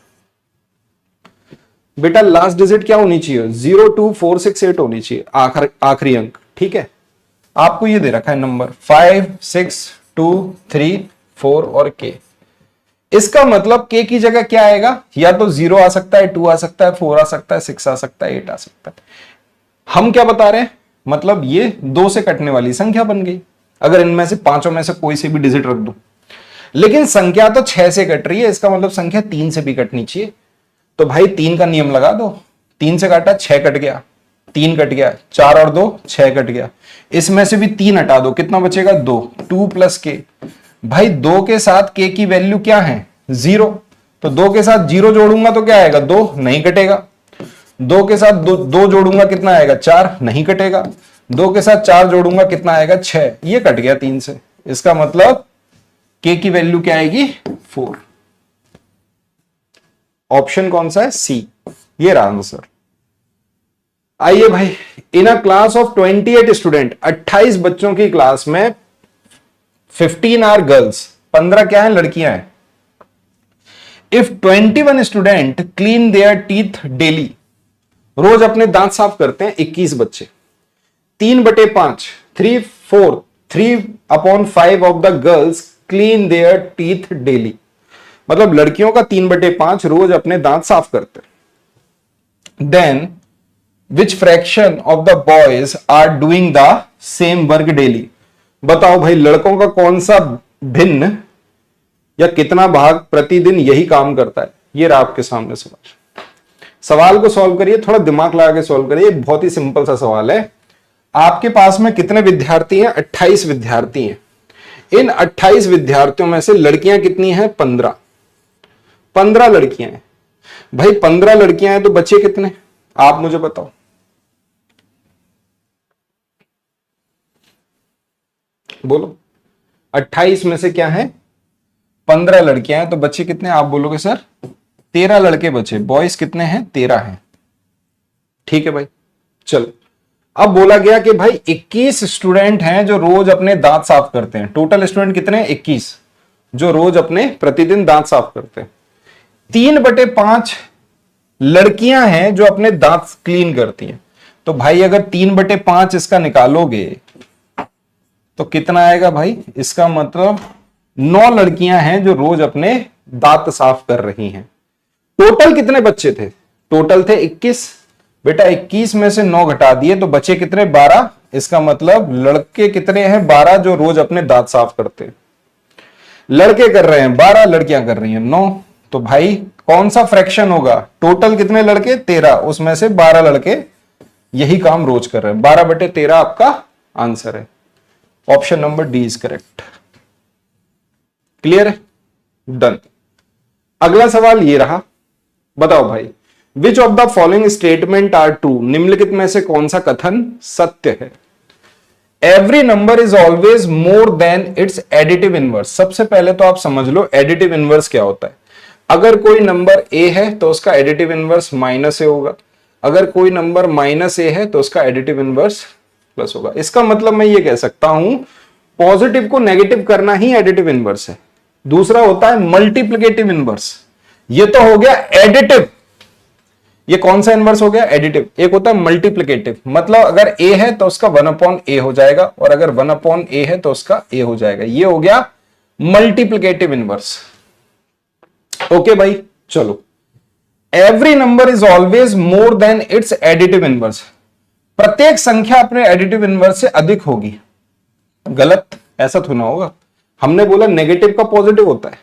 बेटा लास्ट डिजिट क्या होनी चाहिए? 0 2 4 6 8 होनी चाहिए, आखिरी अंक। ठीक है, आपको ये दे रखा है नंबर 5 6 2 3 4 और k। इसका मतलब k की जगह क्या आएगा? या तो 0 आ सकता है, 2 आ सकता है, 4 आ सकता है, 6 आ सकता है, 8 आ सकता है। हम क्या बता रहे हैं? मतलब ये 2 से कटने वाली संख्या बन गई, अगर इनमें से पांचों में से कोई से भी डिजिट रख दो। लेकिन संख्या तो 6 से कट रही है, इसका मतलब संख्या 3 से भी कटनी चाहिए। तो भाई 3 का नियम लगा दो, 3 से काटा 6 कट गया, 3 कट गया, 4 और 2 6 कट गया, इसमें से भी 3 हटा दो, कितना बचेगा 2, 2 प्लस के। भाई 2 के साथ के की वैल्यू क्या है 0, तो 2 के साथ 0 जोड़ूंगा तो क्या आएगा 2, नहीं कटेगा। 2 के साथ 2 जोड़ूंगा कितना आएगा 4, नहीं कटेगा। 2 के साथ 4 जोड़ूंगा कितना आएगा 6, ये कट गया 3 से। इसका मतलब के की वैल्यू क्या आएगी 4। ऑप्शन कौन सा है सी, ये रहा आंसर। आइए भाई, इन अ क्लास ऑफ 28 स्टूडेंट, 28 बच्चों की क्लास में 15 आर गर्ल्स, 15 क्या है लड़कियां हैं। If 21 student clean their teeth daily, रोज अपने दांत साफ करते हैं 21 बच्चे, 3/5 3/5 of the girls clean their teeth daily, मतलब लड़कियों का 3/5 रोज अपने दांत साफ करते हैं। Then which fraction of the boys are doing the same work daily, बताओ भाई लड़कों का कौन सा भिन्न या कितना भाग प्रतिदिन यही काम करता है। ये रहा आपके सामने सवाल। सवाल को सॉल्व करिए, थोड़ा दिमाग लगा के सॉल्व करिए, बहुत ही सिंपल सा सवाल है। आपके पास में कितने विद्यार्थी हैं 28 विद्यार्थी हैं। इन 28 विद्यार्थियों में से लड़कियां कितनी हैं 15 लड़कियां हैं। भाई 15 लड़कियां हैं तो बच्चे कितने, आप मुझे बताओ। बोलो 28 में से क्या है 15 लड़कियां हैं तो बच्चे कितने, आप बोलोगे सर 13 लड़के बचे, बॉयज कितने हैं 13 हैं। ठीक है भाई, चलो अब बोला गया कि भाई 21 स्टूडेंट हैं जो रोज अपने दांत साफ करते हैं। टोटल स्टूडेंट कितने हैं 21 जो रोज अपने प्रतिदिन दांत साफ करते हैं। 3/5 लड़कियां हैं जो अपने दांत क्लीन करती हैं। तो भाई अगर 3/5 इसका निकालोगे तो कितना आएगा भाई, इसका मतलब 9 लड़कियां हैं जो रोज अपने दांत साफ कर रही हैं। टोटल कितने बच्चे थे, टोटल थे 21, बेटा 21 में से 9 घटा दिए तो बचे कितने 12। इसका मतलब लड़के कितने हैं 12 जो रोज अपने दांत साफ करते हैं। लड़के कर रहे हैं 12, लड़कियां कर रही हैं 9। तो भाई कौन सा फ्रैक्शन होगा, टोटल कितने लड़के 13, उसमें से 12 लड़के यही काम रोज कर रहे हैं। 12/13 आपका आंसर है। Option number D is correct. Clear है, डन। अगला सवाल ये रहा, बताओ भाई which of the following statement are true, निम्नलिखित में से कौन सा कथन सत्य है। Every number is always more than its additive inverse. सबसे पहले तो आप समझ लो एडिटिव इनवर्स क्या होता है। अगर कोई नंबर ए है तो उसका एडिटिव इनवर्स माइनस ए होगा, अगर कोई नंबर माइनस ए है तो उसका एडिटिव इनवर्स प्लस होगा। इसका मतलब मैं ये कह सकता हूं पॉजिटिव को नेगेटिव करना ही एडिटिव इनवर्स है। दूसरा होता है मल्टीप्लिकेटिव इनवर्स, ये तो हो गया एडिटिव। ये कौन सा इनवर्स हो गया एडिटिव। एक होता है मल्टीप्लिकेटिव, मतलब अगर ए है तो उसका 1/a हो जाएगा और अगर 1/a है तो उसका a हो जाएगा। ये हो गया मल्टीप्लिकेटिव इनवर्स। ओके भाई, चलो every number is always more than its additive inverse. प्रत्येक संख्या अपने एडिटिव इनवर्स से अधिक होगी। गलत, ऐसा थोड़ा होगा। हमने बोला नेगेटिव का पॉजिटिव होता है,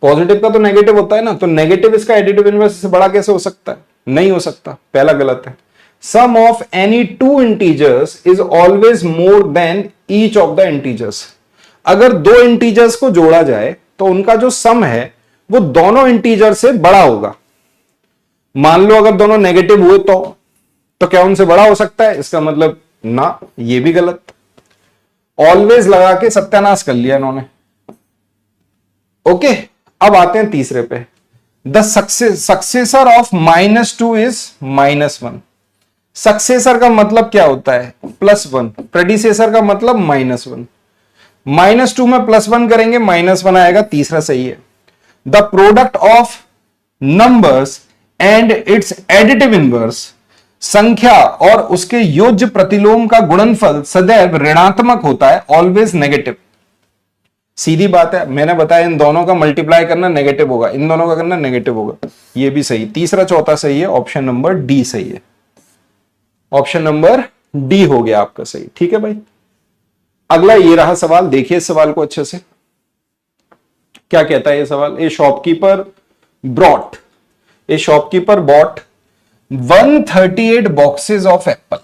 पॉजिटिव का तो नेगेटिव होता है ना, तो नेगेटिव इसका एडिटिव इनवर्स से बड़ा कैसे हो सकता है, नहीं हो सकता। पहला गलत है। Sum of any two integers is always more than each of the integers. अगर दो इंटीजर्स को जोड़ा जाए तो उनका जो सम है वो दोनों इंटीजर से बड़ा होगा। मान लो अगर दोनों नेगेटिव हुए तो क्या उनसे बड़ा हो सकता है, इसका मतलब ना, ये भी गलत। ऑलवेज लगा के सत्यानाश कर लिया इन्होंने। ओके, अब आते हैं तीसरे पे। The successor of -2 is -1। Successor का मतलब क्या होता है +1, प्रेडिसेसर का मतलब -1। -2 में +1 करेंगे -1 आएगा, तीसरा सही है। The product of numbers and it's additive inverse, संख्या और उसके योज्य प्रतिलोम का गुणनफल सदैव ऋणात्मक होता है, ऑलवेज नेगेटिव। सीधी बात है, मैंने बताया इन दोनों का मल्टीप्लाई करना नेगेटिव होगा, इन दोनों का करना नेगेटिव होगा। ये भी सही, तीसरा चौथा सही है, ऑप्शन नंबर डी सही है। ऑप्शन नंबर डी हो गया आपका सही। ठीक है भाई, अगला ये रहा सवाल, देखिए इस सवाल को अच्छे से। क्या कहता है ये सवाल? ए shopkeeper bot 138 boxes of Apple.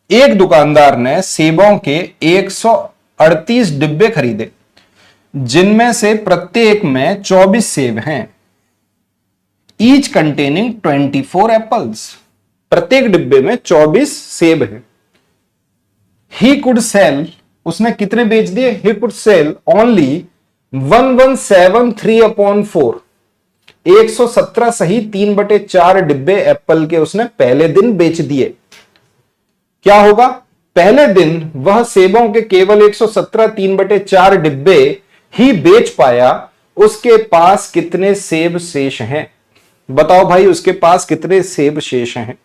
एक दुकानदार ने सेबों के 138 डिब्बे खरीदे, जिनमें से प्रत्येक में 24 सेब हैं, ईच कंटेनिंग 24 एप्पल्स। प्रत्येक डिब्बे में 24 सेब हैं। ही कुड सेल, उसने कितने बेच दिए? ही कुड सेल ओनली 1173/4, 117 सही 3/4 डिब्बे एप्पल के उसने पहले दिन बेच दिए। क्या होगा? पहले दिन वह सेबों के केवल 117 3/4 डिब्बे ही बेच पाया। उसके पास कितने सेब शेष हैं? बताओ भाई, उसके पास कितने सेब शेष हैं?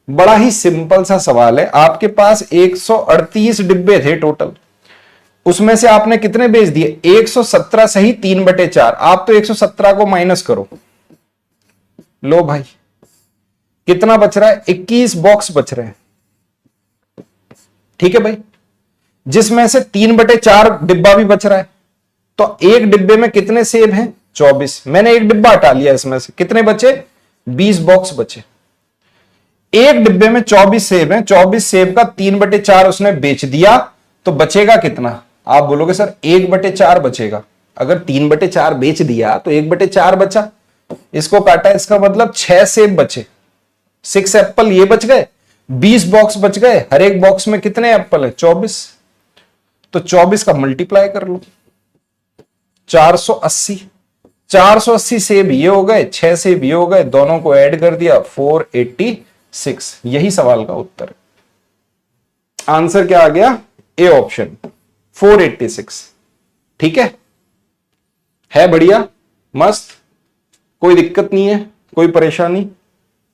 बड़ा ही सिंपल सा सवाल है। आपके पास 138 डिब्बे थे टोटल, उसमें से आपने कितने बेच दिए? 117 सही 3/4। आप तो 117 को माइनस करो, लो भाई कितना बच रहा है? 21 बॉक्स बच रहे हैं। ठीक है भाई, जिसमें से 3/4 डिब्बा भी बच रहा है। तो एक डिब्बे में कितने सेब हैं? 24। मैंने एक डिब्बा हटा लिया, इसमें से कितने बचे? 20 बॉक्स बचे। एक डिब्बे में 24 सेब हैं, 24 सेब का 3/4 उसने बेच दिया, तो बचेगा कितना? आप बोलोगे सर 1/4 बचेगा। अगर 3/4 बेच दिया तो 1/4 बचा, इसको काटा, इसका मतलब 6 सेब बचे, 6 एप्पल ये बच गए, 20 बॉक्स बच गए। हर एक बॉक्स में कितने एप्पल है? 24। तो 24 का मल्टीप्लाई कर लो, 480। 480 सेब ये हो गए, 6 सेब ये हो गए, दोनों को ऐड कर दिया 486। यही सवाल का उत्तर है। आंसर क्या आ गया? A option 486। ठीक है बढ़िया, मस्त, कोई दिक्कत नहीं है, कोई परेशानी।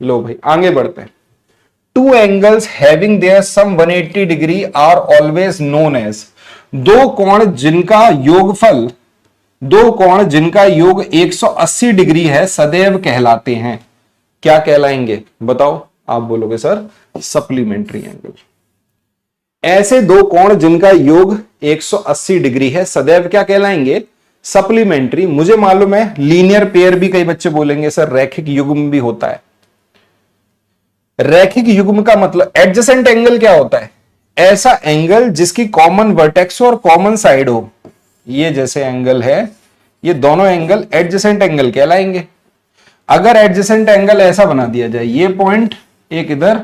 लो भाई आगे बढ़ते हैं। Two angles having their sum 180 degree are always known as. दो कोण जिनका योग 180 डिग्री है सदैव कहलाते हैं। क्या कहलाएंगे? बताओ। आप बोलोगे सर सप्लीमेंट्री एंगल। ऐसे दो कोण जिनका योग 180 डिग्री है सदैव क्या कहलाएंगे? सप्लीमेंट्री। मुझे मालूम है लीनियर पेयर भी कई बच्चे बोलेंगे सर रैखिक युग्म भी होता है। रैखिक युग्म का मतलब एडजेसेंट एंगल क्या होता है? ऐसा एंगल जिसकी कॉमन वर्टेक्स और कॉमन साइड हो। ये जैसे एंगल है, ये दोनों एंगल एडजेसेंट एंगल कहलाएंगे। अगर एडजेसेंट एंगल ऐसा बना दिया जाए, ये पॉइंट एक इधर,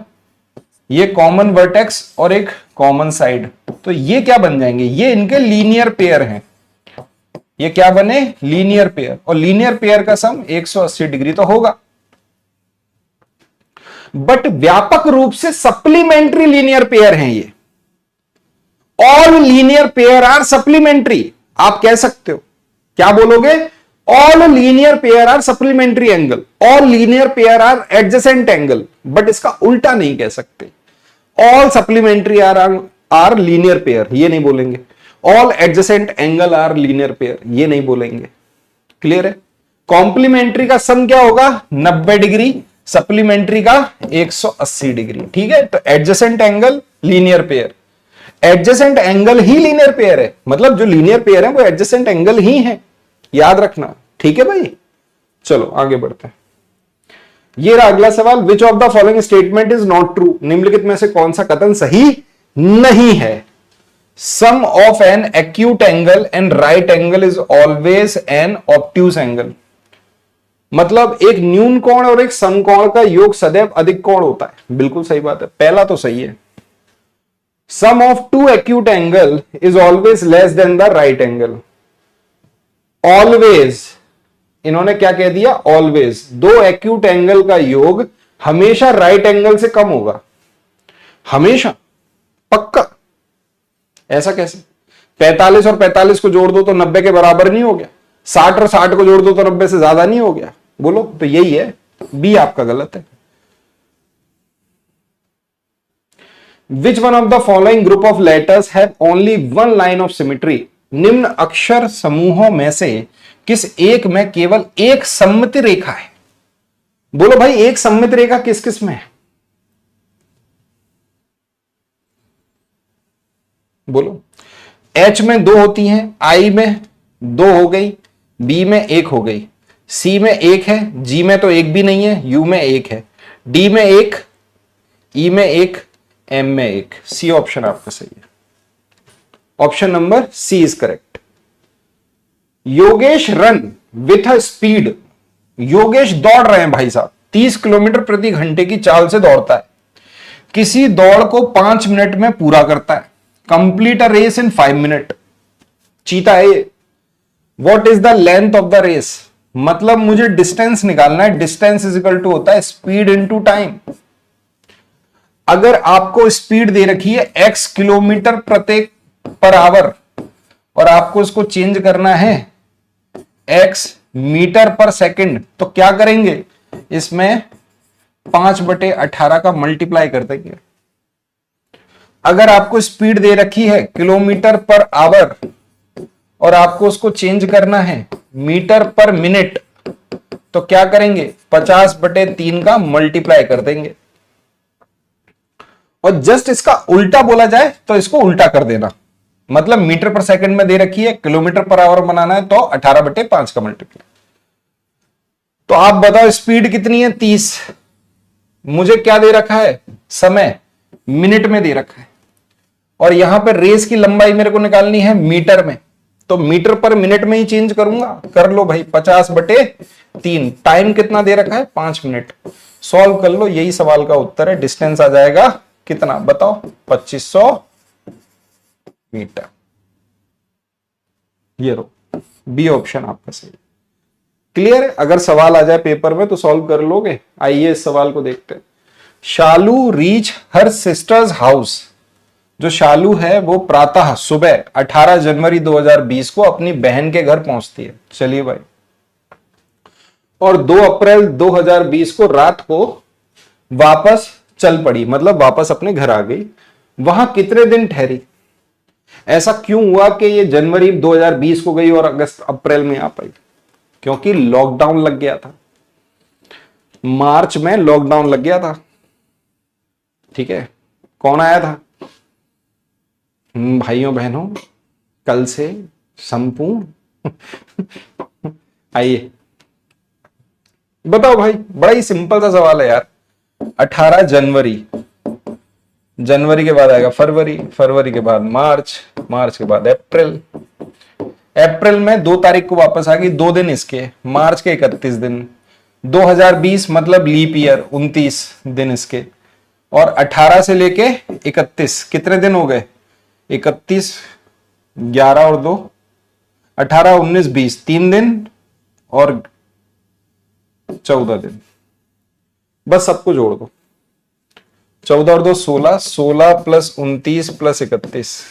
ये कॉमन वर्टेक्स और एक कॉमन साइड, तो ये क्या बन जाएंगे? ये इनके लीनियर पेयर हैं। ये क्या बने? Linear pair. और लीनियर पेयर का सम 180 डिग्री तो होगा। बट व्यापक रूप से सप्लीमेंट्री लीनियर पेयर हैं ये। All linear pair are supplementary. आप कह सकते हो, क्या बोलोगे? All linear pair are supplementary angle, all linear pair are adjacent angle. But इसका उल्टा नहीं कह सकते। All supplementary are linear pair, ये नहीं बोलेंगे। All adjacent angle are linear pair, ये नहीं बोलेंगे। क्लियर है? कॉम्प्लीमेंट्री का सम क्या होगा? 90 डिग्री, सप्लीमेंट्री का 180 डिग्री। ठीक है, तो adjacent angle linear pair, adjacent angle ही लीनियर पेयर है। मतलब जो लीनियर पेयर है वो एडजेसेंट एंगल ही है, याद रखना। ठीक है भाई, चलो आगे बढ़ते हैं। ये रहा अगला सवाल। Which of the following statement is not true. निम्नलिखित में से कौन सा कथन सही नहीं है? Sum of an acute angle and right angle is always an obtuse angle. मतलब एक न्यून कोण और एक समकोण का योग सदैव अधिक कोण होता है। बिल्कुल सही बात है, पहला तो सही है। Sum of two acute angle is always less than the right angle. Always, इन्होंने क्या कह दिया? ऑलवेज। दो एक्यूट एंगल का योग हमेशा राइट एंगल से कम होगा, हमेशा, पक्का। ऐसा कैसे? 45 और 45 को जोड़ दो तो 90 के बराबर नहीं हो गया? 60 और 60 को जोड़ दो तो 90 से ज्यादा नहीं हो गया? बोलो। तो यही है, बी आपका गलत है। Which one of the following group of letters have only one line of symmetry. निम्न अक्षर समूहों में से किस एक में केवल एक सममित रेखा है? बोलो भाई, एक सममित रेखा किस किस में है? बोलो। H में 2 होती हैं, I में 2 हो गई, बी में एक हो गई, सी में एक है, जी में तो एक भी नहीं है, यू में एक है, डी में एक, ई में एक, एम में एक। सी ऑप्शन आपका सही है। Option number C is correct. Yogesh run with a speed, Yogesh दौड़ रहे हैं भाई साहब, 30 किलोमीटर प्रति घंटे की चाल से दौड़ता है, किसी दौड़ को 5 मिनट में पूरा करता है। Complete a race in 5 minute. चीता है ये। What is the length of the race, मतलब मुझे डिस्टेंस निकालना है। डिस्टेंस इज इक्वल टू होता है स्पीड इनटू टाइम। अगर आपको स्पीड दे रखी है x किलोमीटर प्रति पर आवर और आपको इसको चेंज करना है x मीटर पर सेकंड, तो क्या करेंगे, इसमें 5/18 का मल्टीप्लाई कर देंगे। अगर आपको स्पीड दे रखी है किलोमीटर पर आवर और आपको उसको चेंज करना है मीटर पर मिनट, तो क्या करेंगे, 50/3 का मल्टीप्लाई कर देंगे। और जस्ट इसका उल्टा बोला जाए तो इसको उल्टा कर देना, मतलब मीटर पर सेकंड में दे रखी है, किलोमीटर पर आवर बनाना है तो 18/5 का मल्टीप्लाई। तो आप बताओ स्पीड कितनी है, 30। मुझे क्या दे रखा है, समय मिनट में दे रखा है, और यहां पर रेस की लंबाई मेरे को निकालनी है मीटर में, तो मीटर पर मिनट में ही चेंज करूंगा। कर लो भाई, 50/3। टाइम कितना दे रखा है, 5 मिनट। सॉल्व कर लो, यही सवाल का उत्तर है। डिस्टेंस आ जाएगा कितना बताओ, 2500 मीटर। ये रो, बी ऑप्शन आपका सही। क्लियर है? अगर सवाल आ जाए पेपर में तो सॉल्व कर लोगे। आइए इस सवाल को देखते हैं। शालू रीच हर सिस्टर्स हाउस, जो शालू है वो प्रातः सुबह 18 जनवरी 2020 को अपनी बहन के घर पहुंचती है। चलिए भाई, और 2 अप्रैल 2020 को रात को वापस चल पड़ी, मतलब वापस अपने घर आ गई। वहां कितने दिन ठहरी? ऐसा क्यों हुआ कि ये जनवरी 2020 को गई और अगस्त अप्रैल में आ पाई? क्योंकि लॉकडाउन लग गया था, मार्च में लॉकडाउन लग गया था। ठीक है, कौन आया था? भाइयों बहनों, कल से संपूर्ण आइए बताओ भाई, बड़ा ही सिंपल सा सवाल है यार। 18 जनवरी, जनवरी के बाद आएगा फरवरी, फरवरी के बाद मार्च, मार्च के बाद अप्रैल, अप्रैल में 2 तारीख को वापस आ गई, 2 दिन इसके, मार्च के 31 दिन, 2020 मतलब लीप ईयर 29 दिन इसके, और 18 से लेके 31 कितने दिन हो गए, 31, 11 और 2, 18, 19, 20, 3 दिन और 14 दिन। बस सबको जोड़ दो, 14 और 2 16, 16 प्लस 29 प्लस 31,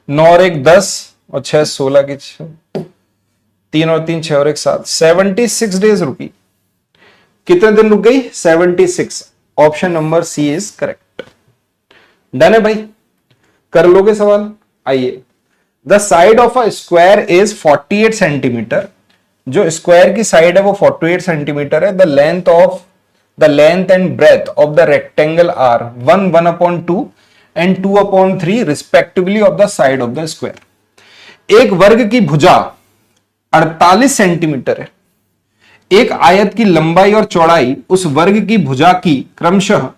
9 और 1 10 और 6 16 की 3 और 3 6 और 1 7, 76 डेज रुकी। कितने दिन रुक गई? 76। Option number C is correct. Done है भाई, कर लोगे सवाल। आइए, the side of a square is 48 centimetre, जो स्क्वायर की साइड है वो 48 सेंटीमीटर है। The length and breadth of the rectangle are 1 1/2 and 2/3 respectively of the side of the square. एक वर्ग की भुजा 48 सेंटीमीटर है। एक आयत की लंबाई और चौड़ाई उस वर्ग की भुजा की क्रमशः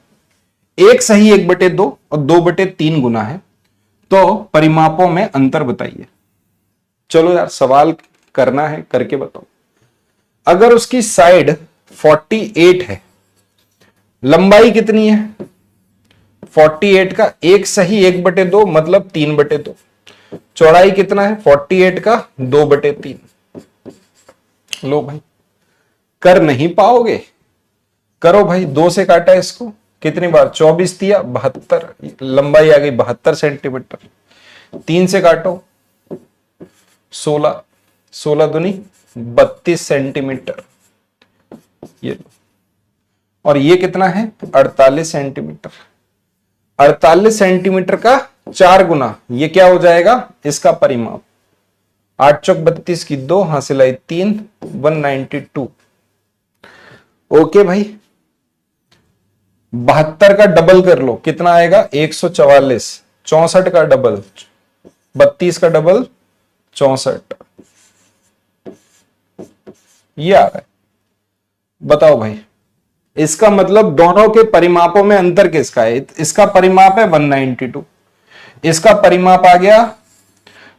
1/2 और 2/3 गुना है, तो परिमापों में अंतर बताइए। चलो यार, सवाल करना है, करके बताओ। अगर उसकी साइड 48 है, लंबाई कितनी है 48 का 1/2 मतलब 3/2, चौड़ाई कितना है 48 का 2/3। लो भाई, कर नहीं पाओगे? करो भाई, 2 से काटा इसको कितनी बार, 24 दिया 72, लंबाई आ गई 72 सेंटीमीटर। 3 से काटो 16, 16 दूनी 32 सेंटीमीटर। ये, और ये कितना है 48 सेंटीमीटर। 48 सेंटीमीटर का 4 गुना, ये क्या हो जाएगा इसका परिमाप। 8 चौक 32 की 2 हासिल आई 3, 192। ओके भाई, 72 का डबल कर लो, कितना आएगा 144, 64 का डबल 32 का डबल 64 ये आ रहा है। बताओ भाई, इसका मतलब दोनों के परिमापों में अंतर किसका है? इसका परिमाप है 192, इसका परिमाप आ गया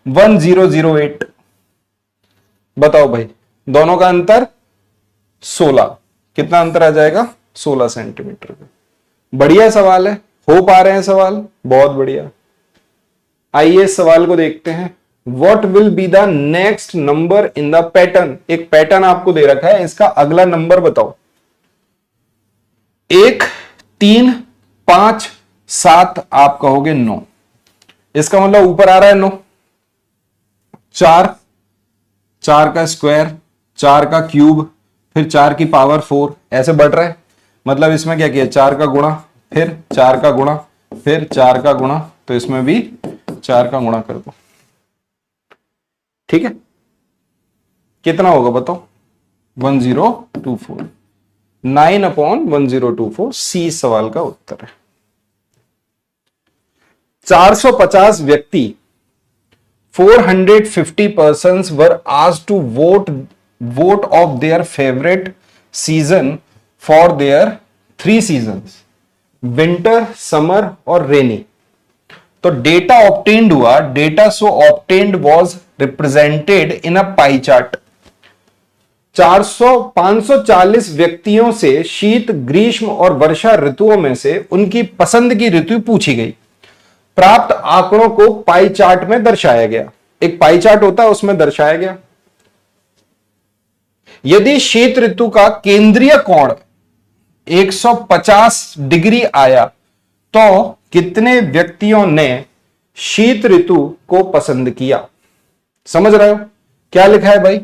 1008। बताओ भाई, दोनों का अंतर 16, कितना अंतर आ जाएगा? 16 सेंटीमीटर का। बढ़िया सवाल है, हो पा रहे हैं सवाल, बहुत बढ़िया। आइए इस सवाल को देखते हैं। What will be the next number in the pattern? एक पैटर्न आपको दे रखा है, इसका अगला नंबर बताओ। 1, 3, 5, 7, आप कहोगे 9। इसका मतलब ऊपर आ रहा है 9, 4, 4 का स्क्वायर, 4 का क्यूब, फिर 4 की पावर 4, ऐसे बढ़ रहा है। मतलब इसमें क्या किया? 4 का गुणा, फिर 4 का गुणा, फिर 4 का गुणा, तो इसमें भी 4 का गुणा कर दो। ठीक है, कितना होगा बताओ? 1024, 9/1024, सी सवाल का उत्तर है। 450 व्यक्ति, 450 persons were asked to vote of their favorite season for their 3 seasons, winter, summer और rainy। तो डेटा ऑब्टेन्ड हुआ, data so obtained was represented in a pie chart. 540 व्यक्तियों से शीत, ग्रीष्म और वर्षा ऋतुओं में से उनकी पसंद की ऋतु पूछी गई। प्राप्त आंकड़ों को पाई चार्ट में दर्शाया गया। एक पाई चार्ट होता है, उसमें दर्शाया गया। यदि शीत ऋतु का केंद्रीय कोण 150 डिग्री आया तो कितने व्यक्तियों ने शीत ऋतु को पसंद किया? समझ रहे हो क्या लिखा है भाई?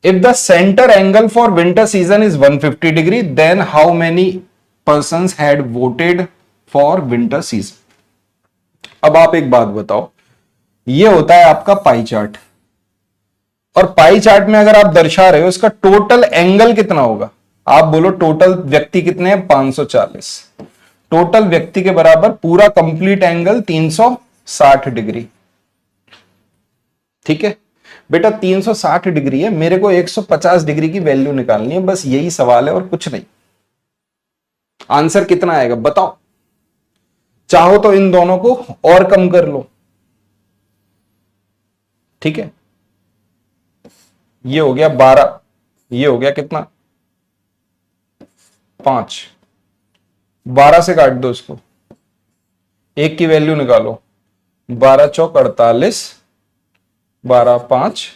If the centre angle for winter season is 150 degree, then how many persons had voted for winter season. अब आप एक बात बताओ, यह होता है आपका पाई चार्ट, और पाई चार्ट में अगर आप दर्शा रहे हो इसका टोटल एंगल कितना होगा? आप बोलो टोटल व्यक्ति कितने हैं? 540। टोटल व्यक्ति के बराबर पूरा कंप्लीट एंगल 360 डिग्री। ठीक है बेटा, 360 डिग्री है, मेरे को 150 डिग्री की वैल्यू निकालनी है, बस यही सवाल है और कुछ नहीं। आंसर कितना आएगा बताओ? चाहो तो इन दोनों को और कम कर लो। ठीक है, ये हो गया 12, ये हो गया कितना? 5। 12 से काट दो इसको, एक की वैल्यू निकालो। 12 चौक 48, 12 5,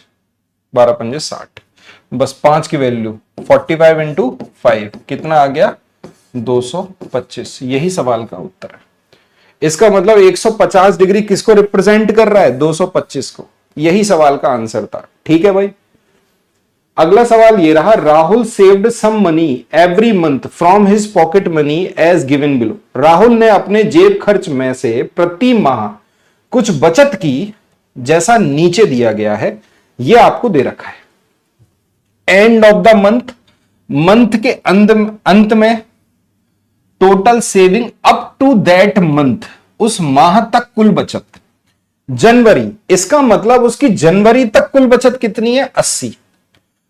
12 पंजे 60, बस 5 की वैल्यू 45 इंटू 5 कितना आ गया? 225। यही सवाल का उत्तर है। इसका मतलब 150 डिग्री किसको रिप्रेजेंट कर रहा है? 225 को। यही सवाल का आंसर था। ठीक है भाई, अगला सवाल ये रहा। Rahul saved some money every month from his pocket money as given below. Rahul ने अपने जेब खर्च में से प्रति माह कुछ बचत की, जैसा नीचे दिया गया है। यह आपको दे रखा है। End of the month, month के अंत में total saving up to that month, उस माह तक कुल बचत। जनवरी, इसका मतलब उसकी जनवरी तक कुल बचत कितनी है? 80।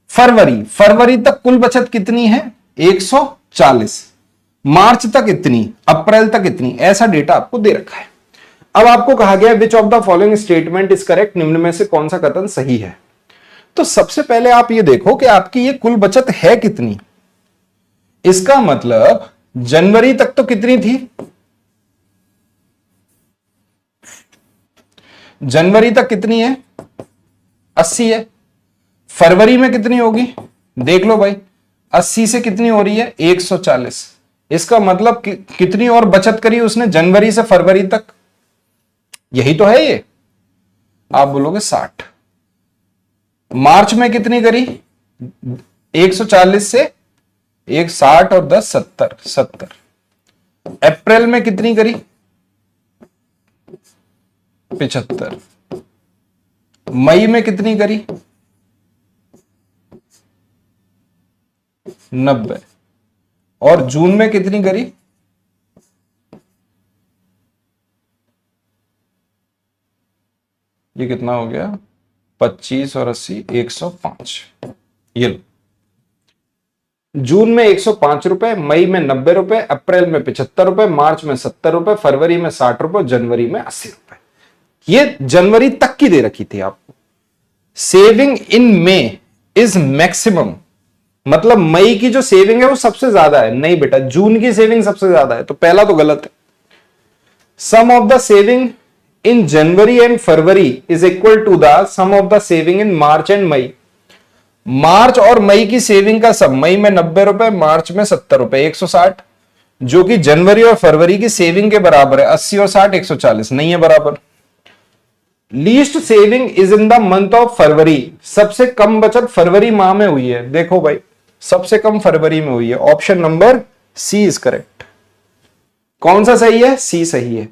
फरवरी, फरवरी तक कुल बचत कितनी है? 140। मार्च तक इतनी, अप्रैल तक इतनी। ऐसा डेटा आपको दे रखा है। अब आपको कहा गया विच of the following statement is correct, निम्न में से कौन सा कथन सही है? तो सबसे पहले आप ये देखो कि आपकी ये कुल बचत है कितनी। इसका मतलब जनवरी तक तो कितनी थी? जनवरी तक कितनी है? 80 है। फरवरी में कितनी होगी? देख लो भाई, 80 से कितनी हो रही है? 140। इसका मतलब कितनी और बचत करी उसने जनवरी से फरवरी तक? यही तो है ये। आप बोलोगे 60। मार्च में कितनी करी? 140 से 60 और 10 70। अप्रैल में कितनी करी? 75। मई में कितनी करी? 90। और जून में कितनी करी? ये कितना हो गया? 25 और 80 105। ये लो, जून में 105 रुपए, मई में 90 रुपए, अप्रैल में 75 रुपए, मार्च में 70 रुपए, फरवरी में 60 रुपए, जनवरी में 80 रुपए। ये जनवरी तक की दे रखी थी आपको। Saving in may is maximum, मतलब मई की जो सेविंग है वो सबसे ज्यादा है। नहीं बेटा, जून की सेविंग सबसे ज्यादा है, तो पहला तो गलत है। Sum of the saving in January and February is equal to the sum of the saving in March and May. मार्च और मई की सेविंग का सब, मई में 90 रुपए, मार्च में 70 रुपए, 160, जो कि जनवरी और फरवरी की सेविंग के बराबर है। 80 और 60 140 नहीं है बराबर। Least saving is in the month of February, सबसे कम बचत फरवरी माह में हुई है। देखो भाई, सबसे कम फरवरी में हुई है। Option number C is correct. कौन सा सही है? सी सही है।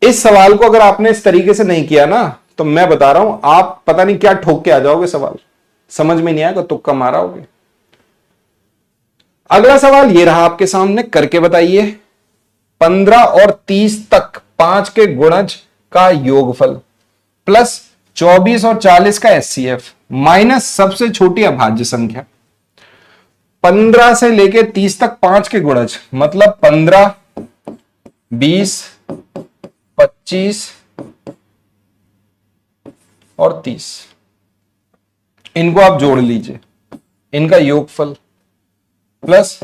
इस सवाल को अगर आपने इस तरीके से नहीं किया ना, तो मैं बता रहा हूं आप पता नहीं क्या ठोक के आ जाओगे, सवाल समझ में नहीं आएगा, तुक्का मारा होगे। अगला सवाल ये रहा आपके सामने, करके बताइए। 15 और 30 तक 5 के गुणज का योगफल प्लस 24 और 40 का एचसीएफ माइनस सबसे छोटी अभाज्य संख्या। 15 से लेके 30 तक 5 के गुणज, मतलब 15, 20, 25 और 30, इनको आप जोड़ लीजिए, इनका योगफल प्लस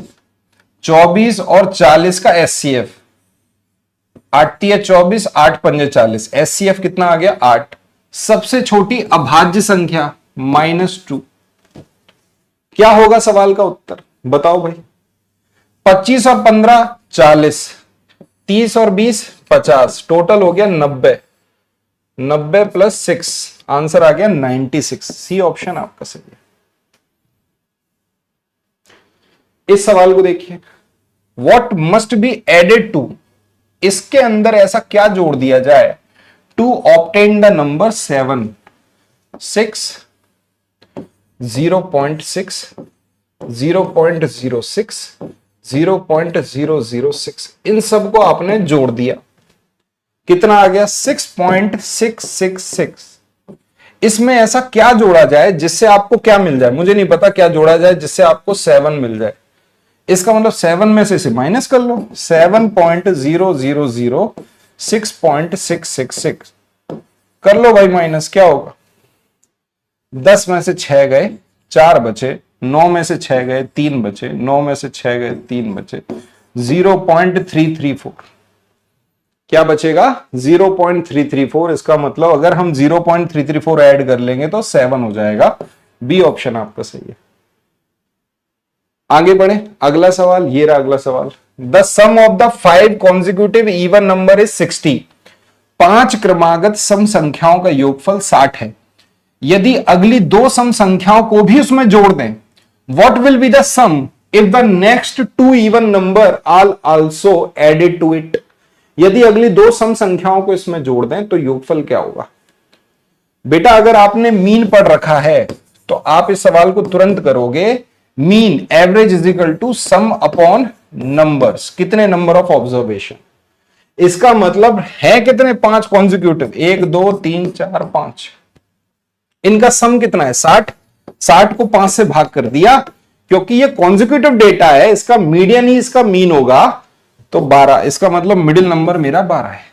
24 और 40 का एचसीएफ। 8 या 24, 8 पंजे 40, एचसीएफ कितना आ गया? 8। सबसे छोटी अभाज्य संख्या -2। क्या होगा सवाल का उत्तर? बताओ भाई। 25 और 15 40, 30 और 20 50, टोटल हो गया 90। 90 प्लस 6, आंसर आ गया 96। सी ऑप्शन आपका सही है। इस सवाल को देखिए, what must be added to, इसके अंदर ऐसा क्या जोड़ दिया जाए टू ऑब्टेन द नंबर 7। 6, 0.6, 0.06, 0.006, इन सबको आपने जोड़ दिया, कितना आ गया? 6.666। इसमें ऐसा क्या जोड़ा जाए जिससे आपको क्या मिल जाए? मुझे नहीं पता क्या जोड़ा जाए जिससे आपको 7 मिल जाए। इसका मतलब 7 में से इसे माइनस कर लो। 7.000 6.666 कर लो भाई माइनस, क्या होगा? 10 में से 6 गए, 4 बचे। 9 में से 6 गए, 3 बचे। 9 में से 6 गए, 3 बचे। 0.334, क्या बचेगा? 0.334। इसका मतलब अगर हम 0.334 ऐड कर लेंगे तो 7 हो जाएगा। बी ऑप्शन आपका सही है। आगे बढ़े, अगला सवाल ये रहा। अगला सवाल, the sum of the 5 consecutive even number is 60। 5 क्रमागत सम संख्याओं का योगफल 60 है। यदि अगली 2 सम संख्याओं को भी उसमें जोड़ दें, what will be the sum if the next 2 even number are also added to it. यदि अगली 2 सम संख्याओं को इसमें जोड़ दें तो योगफल क्या होगा? बेटा अगर आपने मीन पढ़ रखा है तो आप इस सवाल को तुरंत करोगे। Mean average is equal to sum upon numbers, कितने नंबर ऑफ ऑब्जर्वेशन। इसका मतलब है कितने? 5 कॉन्जिक्यूटिव, 1 2 3 4 5, इनका सम कितना है? 60। 60 को 5 से भाग कर दिया, क्योंकि ये कॉन्जिक्यूटिव डेटा है, इसका मीडियन ही इसका मीन होगा, तो 12। इसका मतलब मिडिल नंबर मेरा 12 है।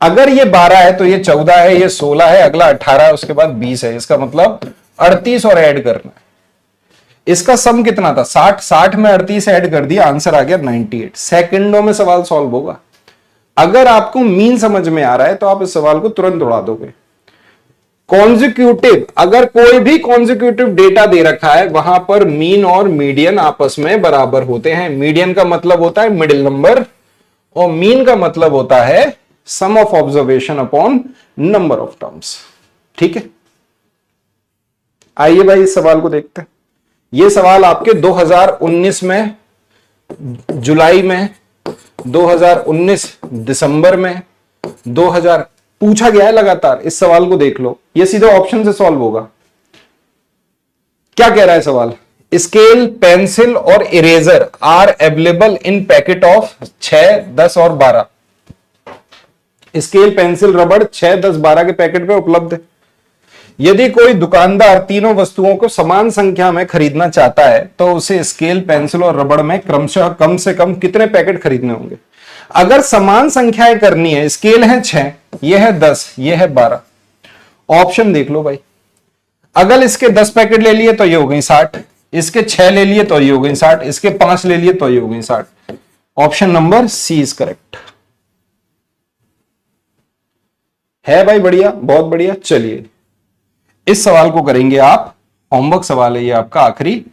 अगर ये 12 है तो ये 14 है, ये 16 है, अगला 18 है, उसके बाद 20 है। इसका मतलब 38 और ऐड करना है। इसका सम कितना था? 60। 60 में 38 ऐड कर दिया, आंसर आ गया 98। सेकंडों में सवाल सॉल्व होगा। अगर आपको मीन समझ में आ रहा है तो आप इस सवाल को तुरंत उड़ा दोगे। कॉन्जिक्यूटिव, अगर कोई भी कॉन्जिक्यूटिव डेटा दे रखा है, वहां पर मीन और मीडियन आपस में बराबर होते हैं। मीडियन का मतलब होता है मिडिल नंबर, और मीन का मतलब होता है sum of observation upon number of terms. ठीक है, आइए भाई इस सवाल को देखते हैं। यह सवाल आपके 2019 में जुलाई में, 2019 दिसंबर में, 2000 पूछा गया है लगातार। इस सवाल को देख लो, यह सीधे ऑप्शन से सॉल्व होगा। क्या कह रहा है सवाल? स्केल, पेंसिल और eraser are available in packet of 6, 10 और 12। स्केल, पेंसिल, रबड़ 6, 10, 12 के पैकेट पे उपलब्ध है। यदि कोई दुकानदार तीनों वस्तुओं को समान संख्या में खरीदना चाहता है तो उसे स्केल, पेंसिल और रबड़ में क्रमशः कम से कम कितने पैकेट खरीदने होंगे? अगर समान संख्याएं करनी है, स्केल है 6, यह है 10, यह है 12, ऑप्शन देख लो भाई। अगर इसके 10 पैकेट ले लिए तो ये हो गई 60, इसके 6 ले लिए तो ये हो गई 60, इसके 5 ले लिए तो ये हो गई 60। Option number C is correct है भाई। बढ़िया, बहुत बढ़िया। चलिए इस सवाल को करेंगे आप, होमवर्क सवाल है ये आपका आखिरी।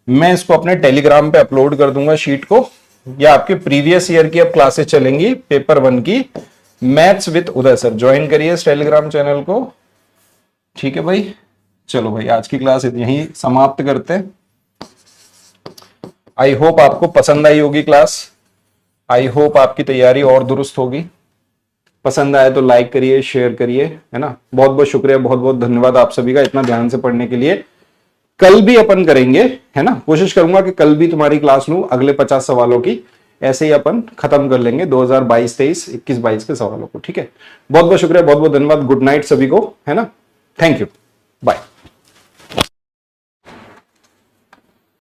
मैं इसको अपने टेलीग्राम पे अपलोड कर दूंगा शीट को, या आपके प्रीवियस ईयर की अब क्लासेस चलेंगी पेपर 1 की, maths with Uday sir. Join करिए इस टेलीग्राम चैनल को, ठीक है भाई। चलो भाई आज की क्लास यहीं समाप्त करते हैं। आई होप आपको पसंद आई होगी क्लास, आई होप आपकी तैयारी और दुरुस्त होगी। पसंद आए तो लाइक करिए, शेयर करिए, है ना। बहुत बहुत शुक्रिया, बहुत बहुत धन्यवाद आप सभी का इतना ध्यान से पढ़ने के लिए। कल भी अपन करेंगे, है ना, कोशिश करूंगा कि कल भी तुम्हारी क्लास लूं, अगले 50 सवालों की ऐसे ही अपन खत्म कर लेंगे 2022-23, 21-22 के सवालों को, ठीक है। बहुत बहुत शुक्रिया, बहुत बहुत धन्यवाद। गुड नाइट सभी को, है ना। Thank you, bye.